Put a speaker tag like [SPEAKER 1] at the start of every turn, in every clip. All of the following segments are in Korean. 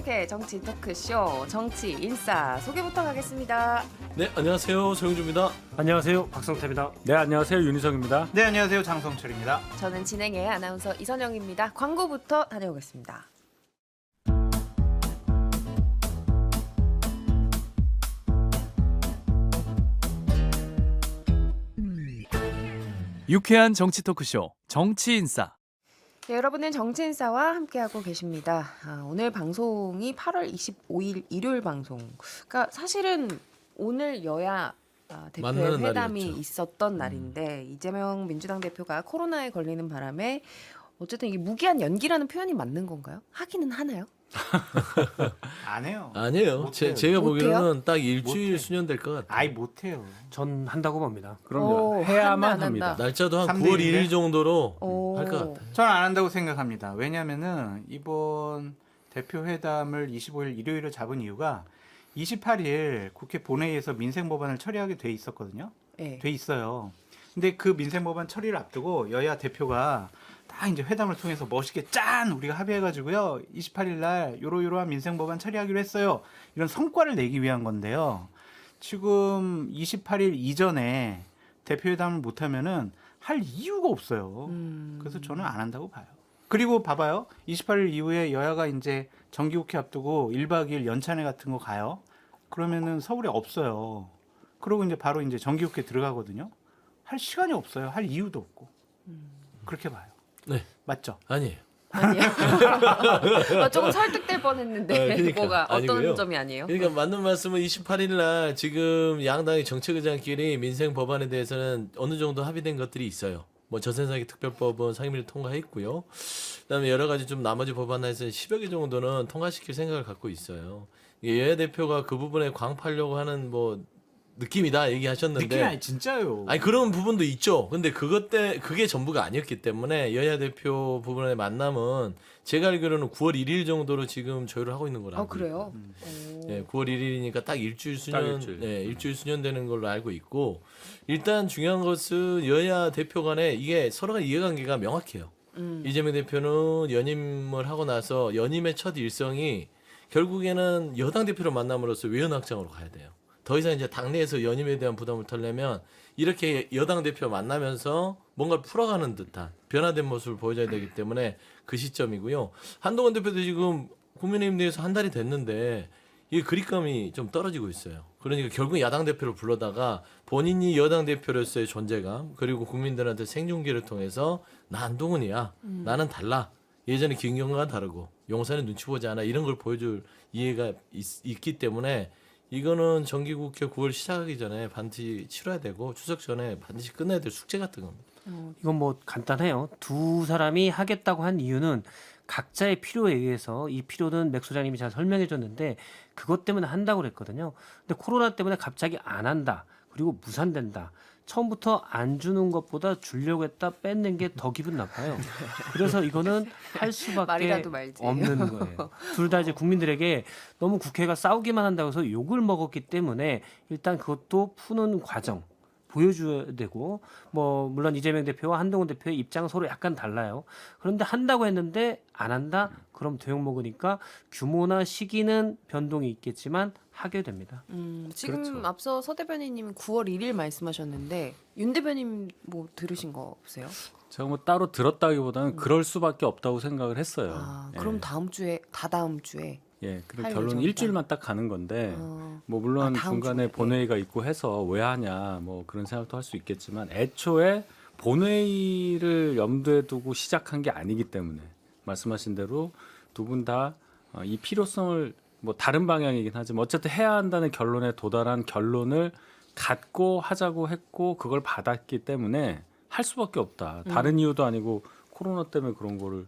[SPEAKER 1] 함께 정치 토크쇼 정치 인싸 소개부터 가겠습니다.
[SPEAKER 2] 네, 안녕하세요. 소영주입니다.
[SPEAKER 3] 안녕하세요. 박성태입니다. 네, 안녕하세요. 윤희성입니다.
[SPEAKER 4] 네, 안녕하세요. 장성철입니다.
[SPEAKER 1] 저는 진행의 아나운서 이선영입니다. 광고부터 다녀오겠습니다.
[SPEAKER 5] 유쾌한 정치 토크쇼 정치인싸.
[SPEAKER 1] 네, 여러분은 정치인싸와 함께하고 계십니다. 오늘 방송이 8월 25일 일요일 방송. 그러니까 사실은 오늘 여야 대표의
[SPEAKER 2] 만나는
[SPEAKER 1] 회담이
[SPEAKER 2] 날이었죠.
[SPEAKER 1] 있었던 날인데 이재명 민주당 대표가 코로나에 걸리는 바람에 어쨌든 이게 무기한 연기라는 표현이 맞는 건가요? 하기는 하나요?
[SPEAKER 4] 안 해요.
[SPEAKER 2] 아니에요.
[SPEAKER 4] 못해요.
[SPEAKER 2] 제가
[SPEAKER 1] 못해요?
[SPEAKER 2] 보기로는 딱 일주일
[SPEAKER 4] 못해.
[SPEAKER 2] 수년될 것 같아요.
[SPEAKER 4] 아이 못해요.
[SPEAKER 3] 전 한다고 봅니다.
[SPEAKER 1] 오, 한다,
[SPEAKER 3] 해야만
[SPEAKER 1] 안
[SPEAKER 3] 합니다.
[SPEAKER 1] 한다.
[SPEAKER 2] 날짜도 한
[SPEAKER 4] 3대
[SPEAKER 2] 9월
[SPEAKER 4] 1인데?
[SPEAKER 2] 1일 정도로
[SPEAKER 1] 오.
[SPEAKER 2] 할 것 같아요.
[SPEAKER 4] 저는 안 한다고 생각합니다. 왜냐면은 이번 대표 회담을 25일 일요일에 잡은 이유가 28일 국회 본회의에서 민생 법안을 처리하게 돼 있었거든요.
[SPEAKER 1] 네.
[SPEAKER 4] 돼 있어요. 근데 그 민생 법안 처리를 앞두고 여야 대표가 딱 이제 회담을 통해서 멋있게 짠 우리가 합의해가지고요 28일 날 요러요러한 민생 법안 처리하기로 했어요. 이런 성과를 내기 위한 건데요. 지금 28일 이전에 대표 회담을 못하면은 할 이유가 없어요. 그래서 저는 안 한다고 봐요. 그리고 봐봐요. 28일 이후에 여야가 이제 정기국회 앞두고 1박 2일 연찬회 같은 거 가요. 그러면은 서울에 없어요. 그러고 이제 바로 이제 정기국회 들어가거든요. 할 시간이 없어요. 할 이유도 없고. 그렇게 봐요.
[SPEAKER 2] 네.
[SPEAKER 4] 맞죠?
[SPEAKER 2] 아니에요.
[SPEAKER 1] 아니요. 조금 설득될 뻔했는데
[SPEAKER 2] 그러니까.
[SPEAKER 1] 뭐가 어떤
[SPEAKER 2] 아니고요.
[SPEAKER 1] 점이 아니에요?
[SPEAKER 2] 그러니까 맞는 말씀은 28일 날 지금 양당의 정책의장끼리 민생 법안에 대해서는 어느 정도 합의된 것들이 있어요. 뭐 저세상의 특별법은 상임위를 통과했고요. 그다음에 여러 가지 좀 나머지 법안에서 10여 개 정도는 통과시킬 생각을 갖고 있어요. 이게 여야 대표가 그 부분에 광파하려고 하는 뭐 느낌이다 얘기하셨는데
[SPEAKER 4] 느낌이 아니 진짜요.
[SPEAKER 2] 아니 그런 부분도 있죠. 근데 그게 전부가 아니었기 때문에 여야 대표 부분의 만남은 제가 알기로는 9월 1일 정도로 지금 조율을 하고 있는 거라.
[SPEAKER 1] 그래요?
[SPEAKER 2] 예, 9월 1일이니까 딱 일주일 수년,
[SPEAKER 3] 일주일.
[SPEAKER 2] 일주일 수년 되는 걸로 알고 있고 일단 중요한 것은 여야 대표 간에 이게 서로가 이해관계가 명확해요. 이재명 대표는 연임을 하고 나서 연임의 첫 일성이 결국에는 여당 대표를 만남으로써 외연확장으로 가야 돼요. 더 이상 이제 당내에서 연임에 대한 부담을 덜려면 이렇게 여당 대표 만나면서 뭔가를 풀어가는 듯한 변화된 모습을 보여줘야 되기 때문에 그 시점이고요. 한동훈 대표도 지금 국민의힘 내에서 한 달이 됐는데 이 그립감이 좀 떨어지고 있어요. 그러니까 결국 야당 대표를 불러다가 본인이 여당 대표로서의 존재감 그리고 국민들한테 생중계를 통해서 나 한동훈이야. 나는 달라. 예전에 김경과는 다르고 용산에 눈치 보지 않아. 이런 걸 보여줄 이해가 있기 때문에 이거는 정기국회 9월 시작하기 전에 반드시 치러야 되고 추석 전에 반드시 끝내야 될 숙제 같은 겁니다.
[SPEAKER 3] 이건 뭐 간단해요. 두 사람이 하겠다고 한 이유는 각자의 필요에 의해서 이 필요는 맥 소장님이 잘 설명해 줬는데 그것 때문에 한다고 그랬거든요. 근데 코로나 때문에 갑자기 안 한다. 그리고 무산된다. 처음부터 안 주는 것보다 주려고 했다 뺏는 게 더 기분 나빠요. 그래서 이거는 할 수밖에
[SPEAKER 1] 말이라도 말지.
[SPEAKER 3] 없는 거예요. 둘 다 이제 국민들에게 너무 국회가 싸우기만 한다고 해서 욕을 먹었기 때문에 일단 그것도 푸는 과정 보여줘야 되고 뭐 물론 이재명 대표와 한동훈 대표의 입장은 서로 약간 달라요. 그런데 한다고 했는데 안 한다? 그럼 대용 먹으니까 규모나 시기는 변동이 있겠지만 하게 됩니다.
[SPEAKER 1] 지금
[SPEAKER 2] 그렇죠.
[SPEAKER 1] 앞서 서 대변인님은 9월 1일 말씀하셨는데 윤 대변인 뭐 들으신 거 없어요?
[SPEAKER 6] 제가 뭐 따로 들었다기보다는 그럴 수밖에 없다고 생각을 했어요.
[SPEAKER 1] 그럼 다음 주에 다다음 주에
[SPEAKER 6] 예, 근데
[SPEAKER 1] 할
[SPEAKER 6] 결론
[SPEAKER 1] 예정이다.
[SPEAKER 6] 일주일만 딱 가는 건데 뭐 물론
[SPEAKER 1] 다음
[SPEAKER 6] 중간에
[SPEAKER 1] 주에.
[SPEAKER 6] 본회의가 있고 해서 왜 하냐 뭐 그런 생각도 할 수 있겠지만 애초에 본회의를 염두에 두고 시작한 게 아니기 때문에 말씀하신 대로 두 분 다 이 필요성을 뭐 다른 방향이긴 하지만 어쨌든 해야 한다는 결론에 도달한 결론을 갖고 하자고 했고 그걸 받았기 때문에 할 수밖에 없다. 다른 이유도 아니고 코로나 때문에 그런 거를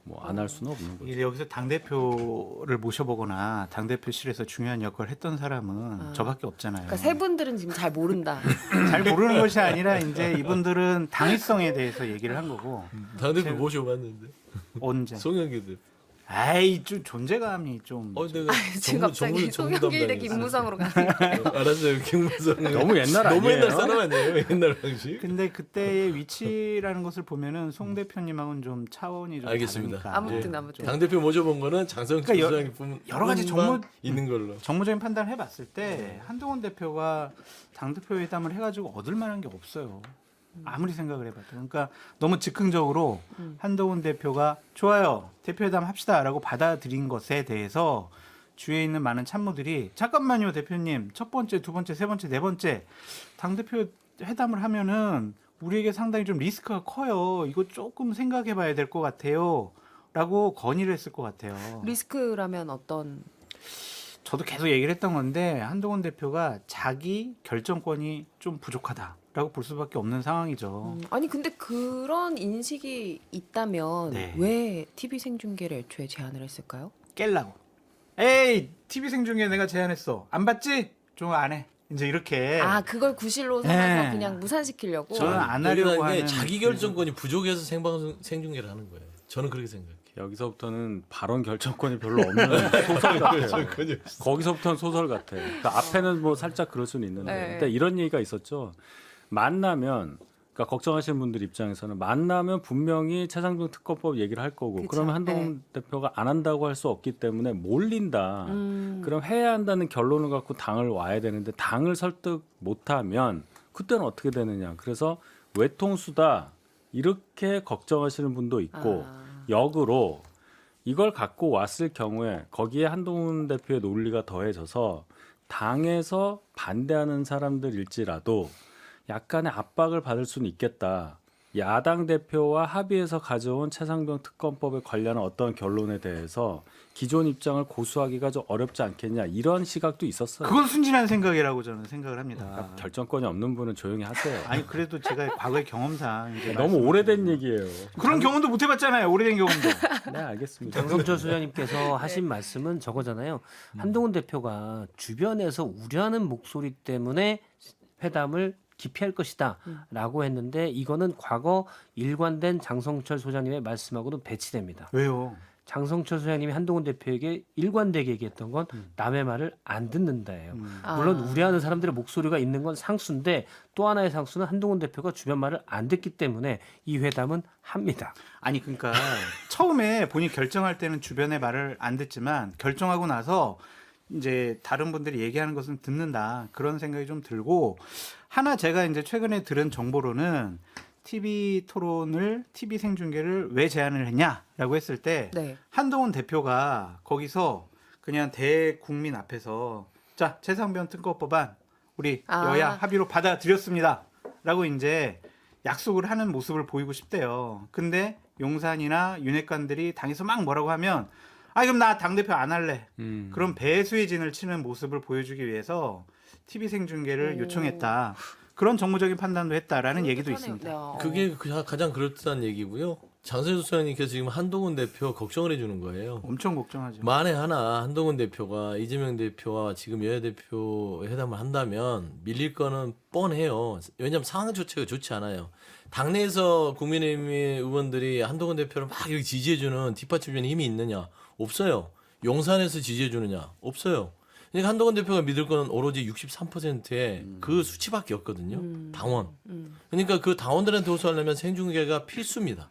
[SPEAKER 6] 뭐 안 할 수는 없는 거죠.
[SPEAKER 4] 이제 여기서 당 대표를 모셔보거나 당 대표실에서 중요한 역할을 했던 사람은 저밖에 없잖아요.
[SPEAKER 1] 그러니까 세 분들은 지금 잘 모른다.
[SPEAKER 4] 잘 모르는 것이 아니라 이제 이분들은 당위성에 대해서 얘기를 한 거고
[SPEAKER 2] 당대표 모셔봤는데
[SPEAKER 4] 언제?
[SPEAKER 2] 송영길 대표.
[SPEAKER 4] 아이 좀 존재감이 좀
[SPEAKER 2] 내가
[SPEAKER 1] 지금 갑자기 송영길대 김무성으로 가는
[SPEAKER 2] 알았어요, 김무성.
[SPEAKER 6] 너무 옛날 아니에요?
[SPEAKER 2] 너무 옛날 사람 아니에요? 옛날 방식.
[SPEAKER 4] 근데 그때의 위치라는 것을 보면은 송 대표님하고는 좀 차원이 좀
[SPEAKER 2] 알겠습니다.
[SPEAKER 4] 다르니까.
[SPEAKER 1] 아무튼
[SPEAKER 2] 당 대표 모셔본 거는 장성철
[SPEAKER 4] 그러니까
[SPEAKER 2] 소장님 분
[SPEAKER 4] 여러 가지
[SPEAKER 2] 분만 있는 걸로.
[SPEAKER 4] 정무적인 판단을 해봤을 때 한동훈 대표가 당대표 회담을 해가지고 얻을 만한 게 없어요. 아무리 생각을 해봐도. 그러니까 너무 즉흥적으로 한동훈 대표가 좋아요, 대표 회담 합시다라고 받아들인 것에 대해서 주위에 있는 많은 참모들이 잠깐만요 대표님, 첫 번째, 두 번째, 세 번째, 네 번째 당대표 회담을 하면은 우리에게 상당히 좀 리스크가 커요. 이거 조금 생각해봐야 될 것 같아요. 라고 건의를 했을 것 같아요.
[SPEAKER 1] 리스크라면 어떤?
[SPEAKER 4] 저도 계속 얘기를 했던 건데 한동훈 대표가 자기 결정권이 좀 부족하다라고 볼 수밖에 없는 상황이죠.
[SPEAKER 1] 아니 근데 그런 인식이 있다면
[SPEAKER 4] 네.
[SPEAKER 1] 왜 TV 생중계를 애초에 제안을 했을까요?
[SPEAKER 4] 깰라고. 에이 TV 생중계 내가 제안했어. 안 받지? 좀 안 해. 이제 이렇게.
[SPEAKER 1] 아 그걸 구실로 삼아서
[SPEAKER 4] 네.
[SPEAKER 1] 그냥 무산시키려고.
[SPEAKER 4] 저는 안 하려고
[SPEAKER 2] 여기는
[SPEAKER 4] 하는.
[SPEAKER 2] 자기 결정권이 부족해서 생방송 생중계를 하는 거예요. 저는 그렇게 생각해요.
[SPEAKER 6] 여기서부터는 발언 결정권이 별로 없는 소설 같아요. 거기서부터는 소설 같아요. 그러니까 앞에는 뭐 살짝 그럴 수는 있는데,
[SPEAKER 1] 네.
[SPEAKER 6] 근데 이런 얘기가 있었죠. 만나면, 그러니까 걱정하시는 분들 입장에서는 만나면 분명히 최상병 특검법 얘기를 할 거고,
[SPEAKER 1] 그쵸.
[SPEAKER 6] 그러면 한동훈 대표가 안 한다고 할 수 없기 때문에 몰린다.
[SPEAKER 1] 음.
[SPEAKER 6] 그럼 해야 한다는 결론을 갖고 당을 와야 되는데 당을 설득 못하면 그때는 어떻게 되느냐. 그래서 외통수다 이렇게 걱정하시는 분도 있고.
[SPEAKER 1] 아.
[SPEAKER 6] 역으로 이걸 갖고 왔을 경우에 거기에 한동훈 대표의 논리가 더해져서 당에서 반대하는 사람들일지라도 약간의 압박을 받을 수는 있겠다. 야당 대표와 합의해서 가져온 최상병 특검법에 관련한 어떤 결론에 대해서 기존 입장을 고수하기가 좀 어렵지 않겠냐 이런 시각도 있었어요.
[SPEAKER 4] 그건 순진한 생각이라고 저는 생각을 합니다.
[SPEAKER 6] 그러니까 결정권이 없는 분은 조용히 하세요.
[SPEAKER 4] 아니 그래도 제가 과거의 경험상 이제
[SPEAKER 6] 너무 오래된 얘기예요.
[SPEAKER 4] 그런 경험도 못 해봤잖아요. 오래된 경험도.
[SPEAKER 6] 네, 알겠습니다.
[SPEAKER 3] 장성철 소장님께서 하신 말씀은 저거잖아요. 한동훈 대표가 주변에서 우려하는 목소리 때문에 회담을 기피할 것이다라고 했는데 이거는 과거 일관된 장성철 소장님의 말씀하고는 배치됩니다.
[SPEAKER 4] 왜요?
[SPEAKER 3] 장성철 소장님이 한동훈 대표에게 일관되게 얘기했던 건 남의 말을 안 듣는다예요.
[SPEAKER 1] 아.
[SPEAKER 3] 물론 우려하는 사람들의 목소리가 있는 건 상수인데 또 하나의 상수는 한동훈 대표가 주변 말을 안 듣기 때문에 이 회담은 합니다.
[SPEAKER 4] 아니 그러니까 처음에 본인이 결정할 때는 주변의 말을 안 듣지만 결정하고 나서 이제 다른 분들이 얘기하는 것은 듣는다 그런 생각이 좀 들고 하나 제가 이제 최근에 들은 정보로는 TV 토론을 TV 생중계를 왜 제안을 했냐라고 했을 때
[SPEAKER 1] 네.
[SPEAKER 4] 한동훈 대표가 거기서 그냥 대국민 앞에서 자 최상병 특검법안 우리
[SPEAKER 1] 아.
[SPEAKER 4] 여야 합의로 받아들였습니다라고 이제 약속을 하는 모습을 보이고 싶대요. 근데 용산이나 윤핵관들이 당에서 막 뭐라고 하면 아 그럼 나 당대표 안 할래. 그런 배수의 진을 치는 모습을 보여주기 위해서 TV 생중계를
[SPEAKER 1] 오.
[SPEAKER 4] 요청했다. 그런 정무적인 판단도 했다라는 얘기도
[SPEAKER 1] 그렇긴
[SPEAKER 4] 있습니다.
[SPEAKER 1] 하네요.
[SPEAKER 2] 그게 가장 그럴듯한 얘기고요. 장선수 소장님께서 지금 한동훈 대표 걱정을 해주는 거예요.
[SPEAKER 4] 엄청 걱정하죠.
[SPEAKER 2] 만에 하나 한동훈 대표가 이재명 대표와 지금 여야 대표 회담을 한다면 밀릴 거는 뻔해요. 왜냐하면 상황 자체가 좋지 않아요. 당내에서 국민의힘 의원들이 한동훈 대표를 막 이렇게 지지해주는 뒷받침 주는 힘이 있느냐? 없어요. 용산에서 지지해주느냐? 없어요. 그러니까 한동훈 대표가 믿을 거는 오로지 63%의 그 수치밖에 없거든요. 당원. 그러니까 그 당원들한테 호소하려면 생중계가 필수입니다.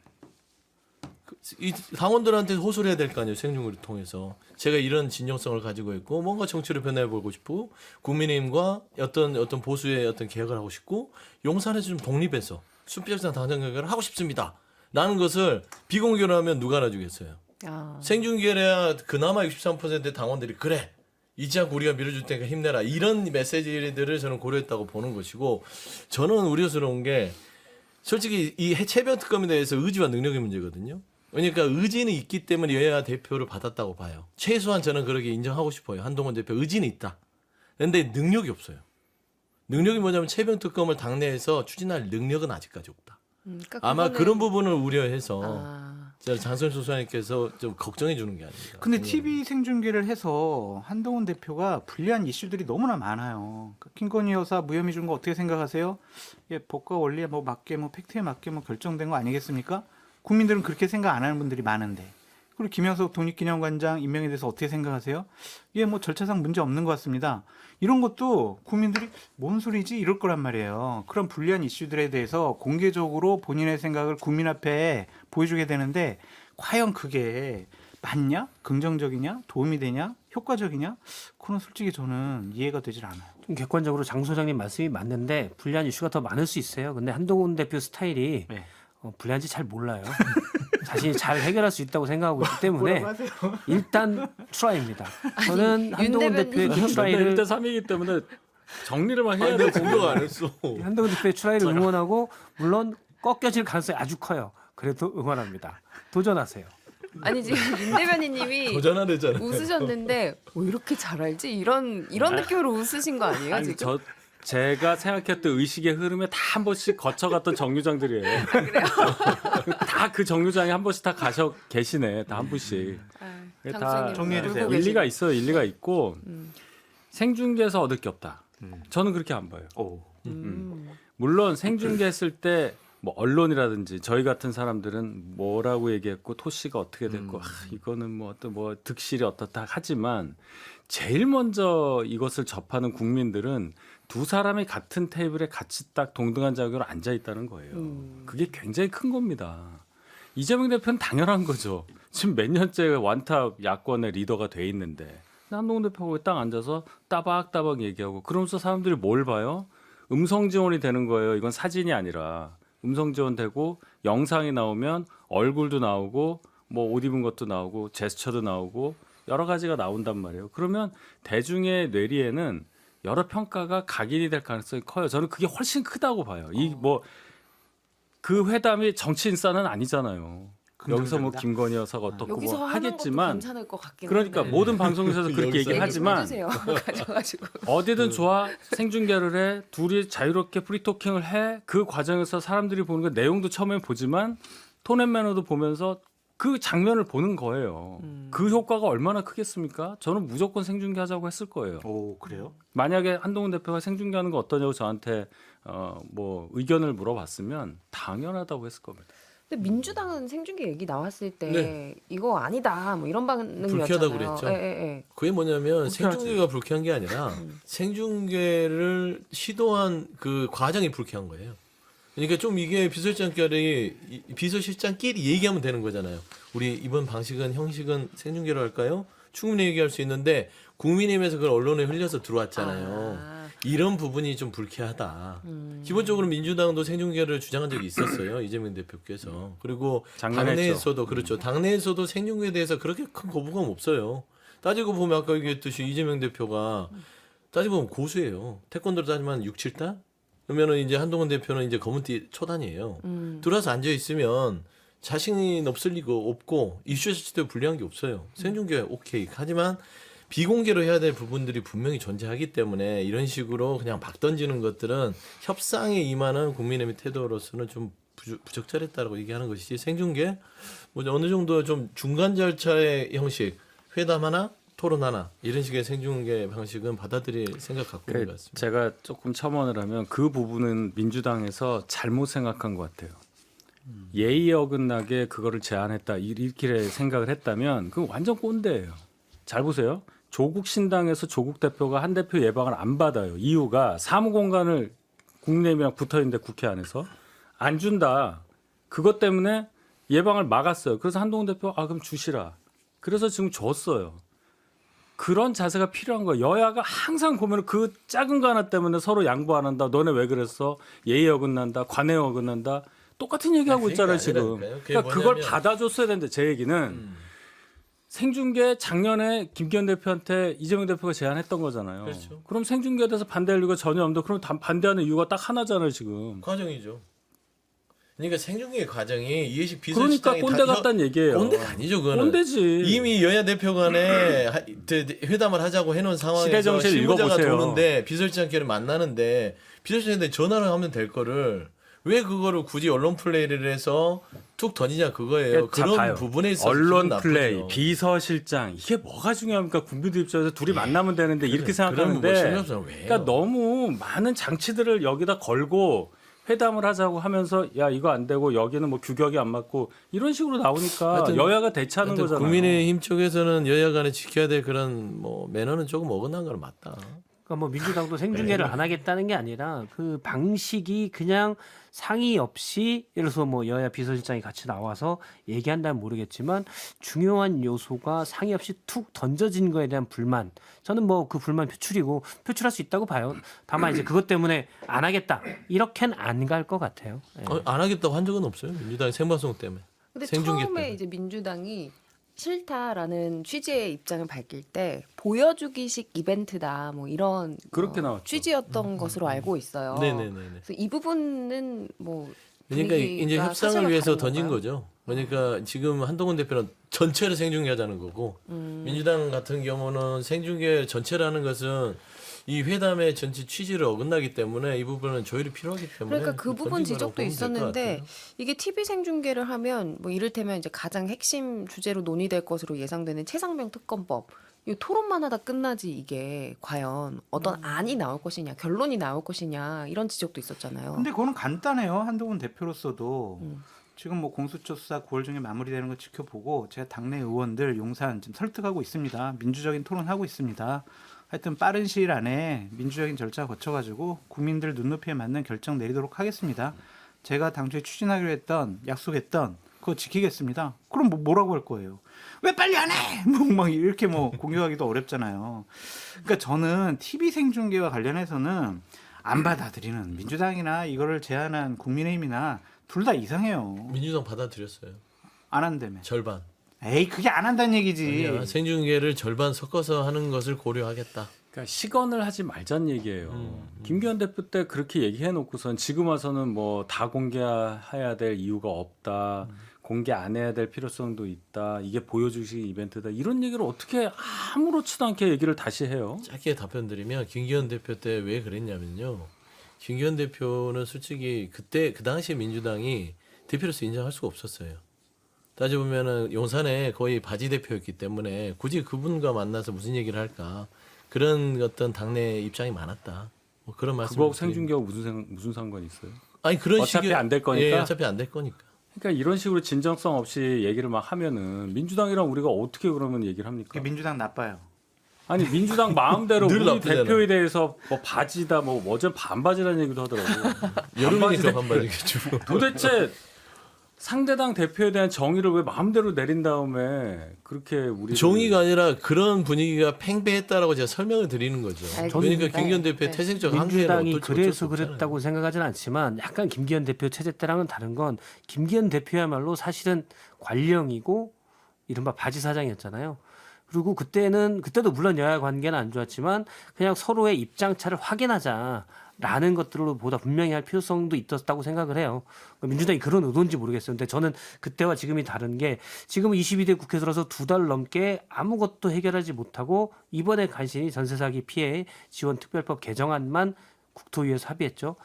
[SPEAKER 2] 이 당원들한테 호소를 해야 될 거 아니에요. 생중계를 통해서. 제가 이런 진정성을 가지고 있고 뭔가 정치를 변화해보고 싶고 국민의힘과 어떤 보수의 어떤 개혁을 하고 싶고 용산에서 좀 독립해서 순비적상 당정 개혁을 하고 싶습니다. 라는 것을 비공개로 하면 누가 알아주겠어요.
[SPEAKER 1] 아.
[SPEAKER 2] 생중계를 해야 그나마 63%의 당원들이 그래. 잊지 않고 우리가 밀어줄 테니까 힘내라. 이런 메시지들을 저는 고려했다고 보는 것이고 저는 우려스러운 게 솔직히 이 해체병 특검에 대해서 의지와 능력의 문제거든요. 그러니까 의지는 있기 때문에 여야 대표를 받았다고 봐요. 최소한 저는 그렇게 인정하고 싶어요. 한동훈 대표 의지는 있다. 그런데 능력이 없어요. 능력이 뭐냐면 해체병 특검을 당내에서 추진할 능력은 아직까지 없다.
[SPEAKER 1] 그러니까
[SPEAKER 2] 아마
[SPEAKER 1] 그거는-
[SPEAKER 2] 그런 부분을 우려해서
[SPEAKER 1] 아.
[SPEAKER 2] 장선수 소장님께서 좀 걱정해 주는 게 아닙니다.
[SPEAKER 4] 근데 TV 생중계를 해서 한동훈 대표가 불리한 이슈들이 너무나 많아요. 김건희 여사 무혐의 준 거 어떻게 생각하세요? 예, 법과 원리에 뭐 맞게 뭐 팩트에 맞게 뭐 결정된 거 아니겠습니까? 국민들은 그렇게 생각 안 하는 분들이 많은데 그리고 김영석 독립기념관장 임명에 대해서 어떻게 생각하세요? 이게 뭐 절차상 문제 없는 것 같습니다. 이런 것도 국민들이 뭔 소리지 이럴 거란 말이에요. 그런 불리한 이슈들에 대해서 공개적으로 본인의 생각을 국민 앞에 보여주게 되는데 과연 그게 맞냐? 긍정적이냐? 도움이 되냐? 효과적이냐? 그건 솔직히 저는 이해가 되질 않아요.
[SPEAKER 3] 좀 객관적으로 장 소장님 말씀이 맞는데 불리한 이슈가 더 많을 수 있어요. 근데 한동훈 대표 스타일이
[SPEAKER 4] 네.
[SPEAKER 3] 불리한지 잘 몰라요. 자신이 잘 해결할 수 있다고 생각하고 있기 때문에 일단 트라이입니다. 저는 한동훈 대표의 그 트라이를
[SPEAKER 6] 1대 3이기 때문에 정리를 막 해야
[SPEAKER 2] 내가
[SPEAKER 6] 돼.
[SPEAKER 2] 공격 안 했어.
[SPEAKER 3] 한동훈 대표의 트라이를 응원하고 물론 꺾여질 가능성이 아주 커요. 그래도 응원합니다. 도전하세요.
[SPEAKER 1] 아니 지금 윤 대변인님이
[SPEAKER 2] 도전하랬잖아.
[SPEAKER 1] 웃으셨는데 이렇게 잘 알지? 이런 느낌으로 웃으신 거 아니에요
[SPEAKER 6] 아니,
[SPEAKER 1] 지금?
[SPEAKER 6] 제가 생각했던 의식의 흐름에 다 한 번씩 거쳐갔던 정류장들이에요. 다 그 정류장에 한 번씩 다 가셔 계시네. 다 한 분씩.
[SPEAKER 1] 아유,
[SPEAKER 6] 다
[SPEAKER 1] 장소장님
[SPEAKER 4] 정리해
[SPEAKER 1] 울고
[SPEAKER 4] 주세요.
[SPEAKER 1] 계시네.
[SPEAKER 6] 일리가 있어요. 일리가 있고 생중계에서 얻을 게 없다. 저는 그렇게 안 봐요.
[SPEAKER 4] 오.
[SPEAKER 6] 물론 생중계했을 때 뭐 언론이라든지 저희 같은 사람들은 뭐라고 얘기했고 토씨가 어떻게 됐고 이거는 뭐 어떤 뭐 득실이 어떻다 하지만 제일 먼저 이것을 접하는 국민들은 두 사람이 같은 테이블에 같이 딱 동등한 자격으로 앉아 있다는 거예요. 그게 굉장히 큰 겁니다. 이재명 대표는 당연한 거죠. 지금 몇 년째 완탑 야권의 리더가 돼 있는데 한동훈 대표가 딱 앉아서 따박따박 얘기하고 그러면서 사람들이 뭘 봐요? 음성 지원이 되는 거예요. 이건 사진이 아니라 음성 지원되고 영상이 나오면 얼굴도 나오고 뭐 옷 입은 것도 나오고 제스처도 나오고 여러 가지가 나온단 말이에요. 그러면 대중의 뇌리에는 여러 평가가 각인이 될 가능성이 커요. 저는 그게 훨씬 크다고 봐요. 이 뭐 그 회담이 정치 인싸는 아니잖아요. 여기서 뭐 김건희 여사가 어떻고
[SPEAKER 1] 여기서
[SPEAKER 6] 뭐
[SPEAKER 1] 하는 것도
[SPEAKER 6] 하겠지만
[SPEAKER 1] 괜찮을 것 같긴
[SPEAKER 6] 그러니까
[SPEAKER 1] 한데.
[SPEAKER 6] 모든 방송에서도 그렇게
[SPEAKER 2] 여기서
[SPEAKER 6] 얘기를 하지만
[SPEAKER 1] 해주세요. 가져가지고.
[SPEAKER 6] 어디든 좋아 생중계를 해 둘이 자유롭게 프리토킹을 해 그 과정에서 사람들이 보는 거 내용도 처음에 보지만 톤앤매너도 보면서 그 장면을 보는 거예요. 그 효과가 얼마나 크겠습니까? 저는 무조건 생중계하자고 했을 거예요.
[SPEAKER 4] 오, 그래요?
[SPEAKER 6] 만약에 한동훈 대표가 생중계하는 거 어떠냐고 저한테 뭐 의견을 물어봤으면 당연하다고 했을 겁니다.
[SPEAKER 1] 근데 민주당은 생중계 얘기 나왔을 때
[SPEAKER 2] 네.
[SPEAKER 1] 이거 아니다 뭐 이런 반응이었잖아요.
[SPEAKER 2] 불쾌하다고 그랬죠.
[SPEAKER 1] 예, 예.
[SPEAKER 2] 그게 뭐냐면
[SPEAKER 6] 불쾌하지.
[SPEAKER 2] 생중계가 불쾌한 게 아니라 생중계를 시도한 그 과정이 불쾌한 거예요. 그러니까 좀 이게 비서실장끼리 얘기하면 되는 거잖아요. 우리 이번 방식은 형식은 생중계로 할까요? 충분히 얘기할 수 있는데 국민의힘에서 그걸 언론에 흘려서 들어왔잖아요.
[SPEAKER 1] 아.
[SPEAKER 2] 이런 부분이 좀 불쾌하다. 기본적으로 민주당도 생중계를 주장한 적이 있었어요. 이재명 대표께서. 그리고
[SPEAKER 6] 작년에
[SPEAKER 2] 당내에서도 그렇죠. 당내에서도 생중계에 대해서 그렇게 큰 거부감 없어요. 따지고 보면 아까 얘기했듯이 이재명 대표가 따지고 보면 고수예요. 태권도로 따지면 6, 7단? 그러면은 이제 한동훈 대표는 이제 검은띠 초단이에요. 들어와서 앉아 있으면 자신이 없을 리가 없고 이슈 자체도 불리한 게 없어요. 생중계 오케이. 하지만 비공개로 해야 될 부분들이 분명히 존재하기 때문에 이런 식으로 그냥 막 던지는 것들은 협상에 임하는 국민의힘 태도로서는 좀 부적절했다라고 얘기하는 것이지 생중계 뭐 어느 정도 좀 중간 절차의 형식 회담 하나 토론 하나 이런 식의 생중계 방식은 받아들일 생각 갖고 있는 것 같습니다.
[SPEAKER 6] 제가 조금 첨언을 하면 그 부분은 민주당에서 잘못 생각한 것 같아요. 예의에 어긋나게 그거를 제안했다 이렇게 생각을 했다면 그건 완전 꼰대예요. 잘 보세요. 조국 신당에서 조국 대표가 한 대표 예방을 안 받아요. 이유가 사무공간을 국민의힘이랑 붙어있는데 국회 안에서 안 준다. 그것 때문에 예방을 막았어요. 그래서 한동훈 대표 그럼 주시라. 그래서 지금 줬어요. 그런 자세가 필요한 거예요. 여야가 항상 보면 그 작은 거 하나 때문에 서로 양보 안 한다. 너네 왜 그랬어? 예의 어긋난다. 관행 어긋난다. 똑같은 얘기하고 있잖아요 지금. 그러니까 그걸 받아줬어야 되는데 제 얘기는 생중계 작년에 김기현 대표한테 이재명 대표가 제안했던 거잖아요.
[SPEAKER 2] 그렇죠.
[SPEAKER 6] 그럼 생중계에 대해서 반대할 이유가 전혀 없는데 그럼 반대하는 이유가 딱 하나잖아요 지금.
[SPEAKER 2] 과정이죠. 그러니까 생중계 과정이 이해식
[SPEAKER 6] 그러니까
[SPEAKER 2] 비서실장이
[SPEAKER 6] 꼰대 같다는 얘기예요.
[SPEAKER 2] 꼰대가 아니죠. 그거는
[SPEAKER 6] 꼰대지.
[SPEAKER 2] 이미 여야 대표 간에 회담을 하자고 해놓은 상황에서
[SPEAKER 6] 시대 정신을
[SPEAKER 2] 실무자가
[SPEAKER 6] 읽어보세요.
[SPEAKER 2] 도는데 비서실장끼리 만나는데 비서실장한테 전화를 하면 될 거를 왜 그거를 굳이 언론 플레이를 해서 툭 던지냐 그거예요.
[SPEAKER 6] 자,
[SPEAKER 2] 그런
[SPEAKER 6] 봐요.
[SPEAKER 2] 부분에 있어서
[SPEAKER 6] 언론
[SPEAKER 2] 기분
[SPEAKER 6] 플레이,
[SPEAKER 2] 나쁘죠.
[SPEAKER 6] 비서실장 이게 뭐가 중요합니까? 국민들 입장에서 둘이 만나면 되는데 이렇게
[SPEAKER 2] 그러면 뭐
[SPEAKER 6] 생각하는데
[SPEAKER 2] 신경 쓰면 왜 해요?
[SPEAKER 6] 그러니까 너무 많은 장치들을 여기다 걸고 회담을 하자고 하면서 야 이거 안 되고 여기는 뭐 규격이 안 맞고 이런 식으로 나오니까
[SPEAKER 2] 하여튼-
[SPEAKER 6] 여야가 대치하는
[SPEAKER 2] 하여튼
[SPEAKER 6] 거잖아요.
[SPEAKER 2] 국민의힘 쪽에서는 여야 간에 지켜야 될 그런 뭐 매너는 조금 어긋난 건 맞다.
[SPEAKER 3] 그러니까 뭐 민주당도 생중계를 안 하겠다는 게 아니라 그 방식이 그냥 상의 없이 예를 들어서 뭐 여야 비서실장이 같이 나와서 얘기한다면 모르겠지만 중요한 요소가 상의 없이 툭 던져진 거에 대한 불만 저는 뭐 그 불만 표출할 수 있다고 봐요. 다만 이제 그것 때문에 안 하겠다 이렇게는 안 갈 것 같아요. 예.
[SPEAKER 2] 안 하겠다고 한 적은 없어요. 민주당이 생방송 때문에.
[SPEAKER 1] 근데
[SPEAKER 2] 생중계
[SPEAKER 1] 처음에
[SPEAKER 2] 때문에.
[SPEAKER 1] 이제 민주당이 싫다라는 취지의 입장을 밝힐 때 보여주기식 이벤트다 뭐 이런
[SPEAKER 6] 그렇게 나왔죠.
[SPEAKER 1] 취지였던 것으로 알고 있어요.
[SPEAKER 2] 네네네.
[SPEAKER 1] 그래서 이 부분은 뭐
[SPEAKER 2] 그러니까 이제
[SPEAKER 1] 분위기가
[SPEAKER 2] 협상을
[SPEAKER 1] 사실과
[SPEAKER 2] 위해서
[SPEAKER 1] 다른
[SPEAKER 2] 던진
[SPEAKER 1] 건가요?
[SPEAKER 2] 거죠. 그러니까 지금 한동훈 대표는 전체를 생중계하자는 거고 민주당 같은 경우는 생중계 전체라는 것은 이 회담의 전체 취지를 어긋나기 때문에 이 부분은 조율이 필요하기 때문에
[SPEAKER 1] 그러니까 그 부분
[SPEAKER 2] 던진 거라고
[SPEAKER 1] 지적도
[SPEAKER 2] 보면 될것
[SPEAKER 1] 있었는데
[SPEAKER 2] 같아요.
[SPEAKER 1] 이게 TV 생중계를 하면 뭐 이를테면 이제 가장 핵심 주제로 논의될 것으로 예상되는 최상병 특검법 이 토론만 하다 끝나지 이게 과연 어떤 안이 나올 것이냐 결론이 나올 것이냐 이런 지적도 있었잖아요.
[SPEAKER 4] 근데 그거는 간단해요. 한동훈 대표로서도
[SPEAKER 1] 음.
[SPEAKER 4] 지금 뭐 공수처수사 9월 중에 마무리되는 거 지켜보고 제가 당내 의원들 용산 지금 설득하고 있습니다. 민주적인 토론하고 있습니다. 하여튼 빠른 시일 안에 민주적인 절차 거쳐가지고 국민들 눈높이에 맞는 결정 내리도록 하겠습니다. 제가 당초에 추진하기로 했던 약속했던 그거 지키겠습니다. 그럼 뭐라고 할 거예요? 왜 빨리 안 해? 막 이렇게 뭐 공격하기도 어렵잖아요. 그러니까 저는 TV 생중계와 관련해서는 안 받아들이는 민주당이나 이거를 제안한 국민의힘이나 둘 다 이상해요.
[SPEAKER 2] 민주당 받아들였어요.
[SPEAKER 4] 안 한다며.
[SPEAKER 2] 절반.
[SPEAKER 4] 에이 그게 안 한다는 얘기지.
[SPEAKER 2] 아니야, 생중계를 절반 섞어서 하는 것을 고려하겠다.
[SPEAKER 6] 그러니까 시건을 하지 말자는 얘기예요. 김기현 대표 때 그렇게 얘기해 놓고선 지금 와서는 뭐 다 공개해야 될 이유가 없다. 공개 안 해야 될 필요성도 있다. 이게 보여주식 이벤트다. 이런 얘기를 어떻게 아무렇지도 않게 얘기를 다시 해요.
[SPEAKER 2] 짧게 답변드리면 김기현 대표 때 왜 그랬냐면요. 김기현 대표는 솔직히 그때 그 당시에 민주당이 대표로서 인정할 수가 없었어요. 따져보면은 용산에 거의 바지 대표였기 때문에 굳이 그분과 만나서 무슨 얘기를 할까 그런 어떤 당내 입장이 많았다. 뭐 그런 말씀.
[SPEAKER 6] 그거 생중계하고 무슨 상관이 있어요?
[SPEAKER 2] 아니 그런
[SPEAKER 6] 어차피
[SPEAKER 2] 식의-
[SPEAKER 6] 안될 거니까?
[SPEAKER 2] 예, 어차피 안 될 거니까.
[SPEAKER 6] 그러니까 이런 식으로 진정성 없이 얘기를 막 하면은 민주당이랑 우리가 어떻게 그러면 얘기를 합니까?
[SPEAKER 4] 그게 민주당 나빠요.
[SPEAKER 6] 아니 민주당 마음대로
[SPEAKER 2] 늘
[SPEAKER 6] 우리
[SPEAKER 2] 나쁘잖아.
[SPEAKER 6] 대표에 대해서 뭐 바지다 뭐 어제 반바지라는 얘기도 하더라고요.
[SPEAKER 2] 여름이니까 반바지겠죠.
[SPEAKER 6] 도대체 상대당 대표에 대한 정의를 왜 마음대로 내린 다음에 그렇게 우리
[SPEAKER 2] 종이가 아니라 그런 분위기가 팽배했다라고 제가 설명을 드리는 거죠.
[SPEAKER 1] 알겠습니다.
[SPEAKER 2] 그러니까 김기현 대표의
[SPEAKER 1] 네.
[SPEAKER 2] 태생적 한계는
[SPEAKER 3] 민주당이
[SPEAKER 2] 어쩔 수
[SPEAKER 3] 그래서
[SPEAKER 2] 없잖아요.
[SPEAKER 3] 그랬다고 생각하지는 않지만 약간 김기현 대표 체제 때랑은 다른 건 김기현 대표야말로 사실은 관령이고 이른바 바지 사장이었잖아요. 그리고 그때도 물론 여야 관계는 안 좋았지만 그냥 서로의 입장차를 확인하자라는 것들로 보다 분명히 할 필요성도 있었다고 생각을 해요. 민주당이 그런 의도인지 모르겠어요. 근데 저는 그때와 지금이 다른 게 지금은 22대 국회 들어서 2달 넘게 아무것도 해결하지 못하고 이번에 간신히 전세 사기 피해 지원 특별법 개정안만 국토위에서 합의했죠.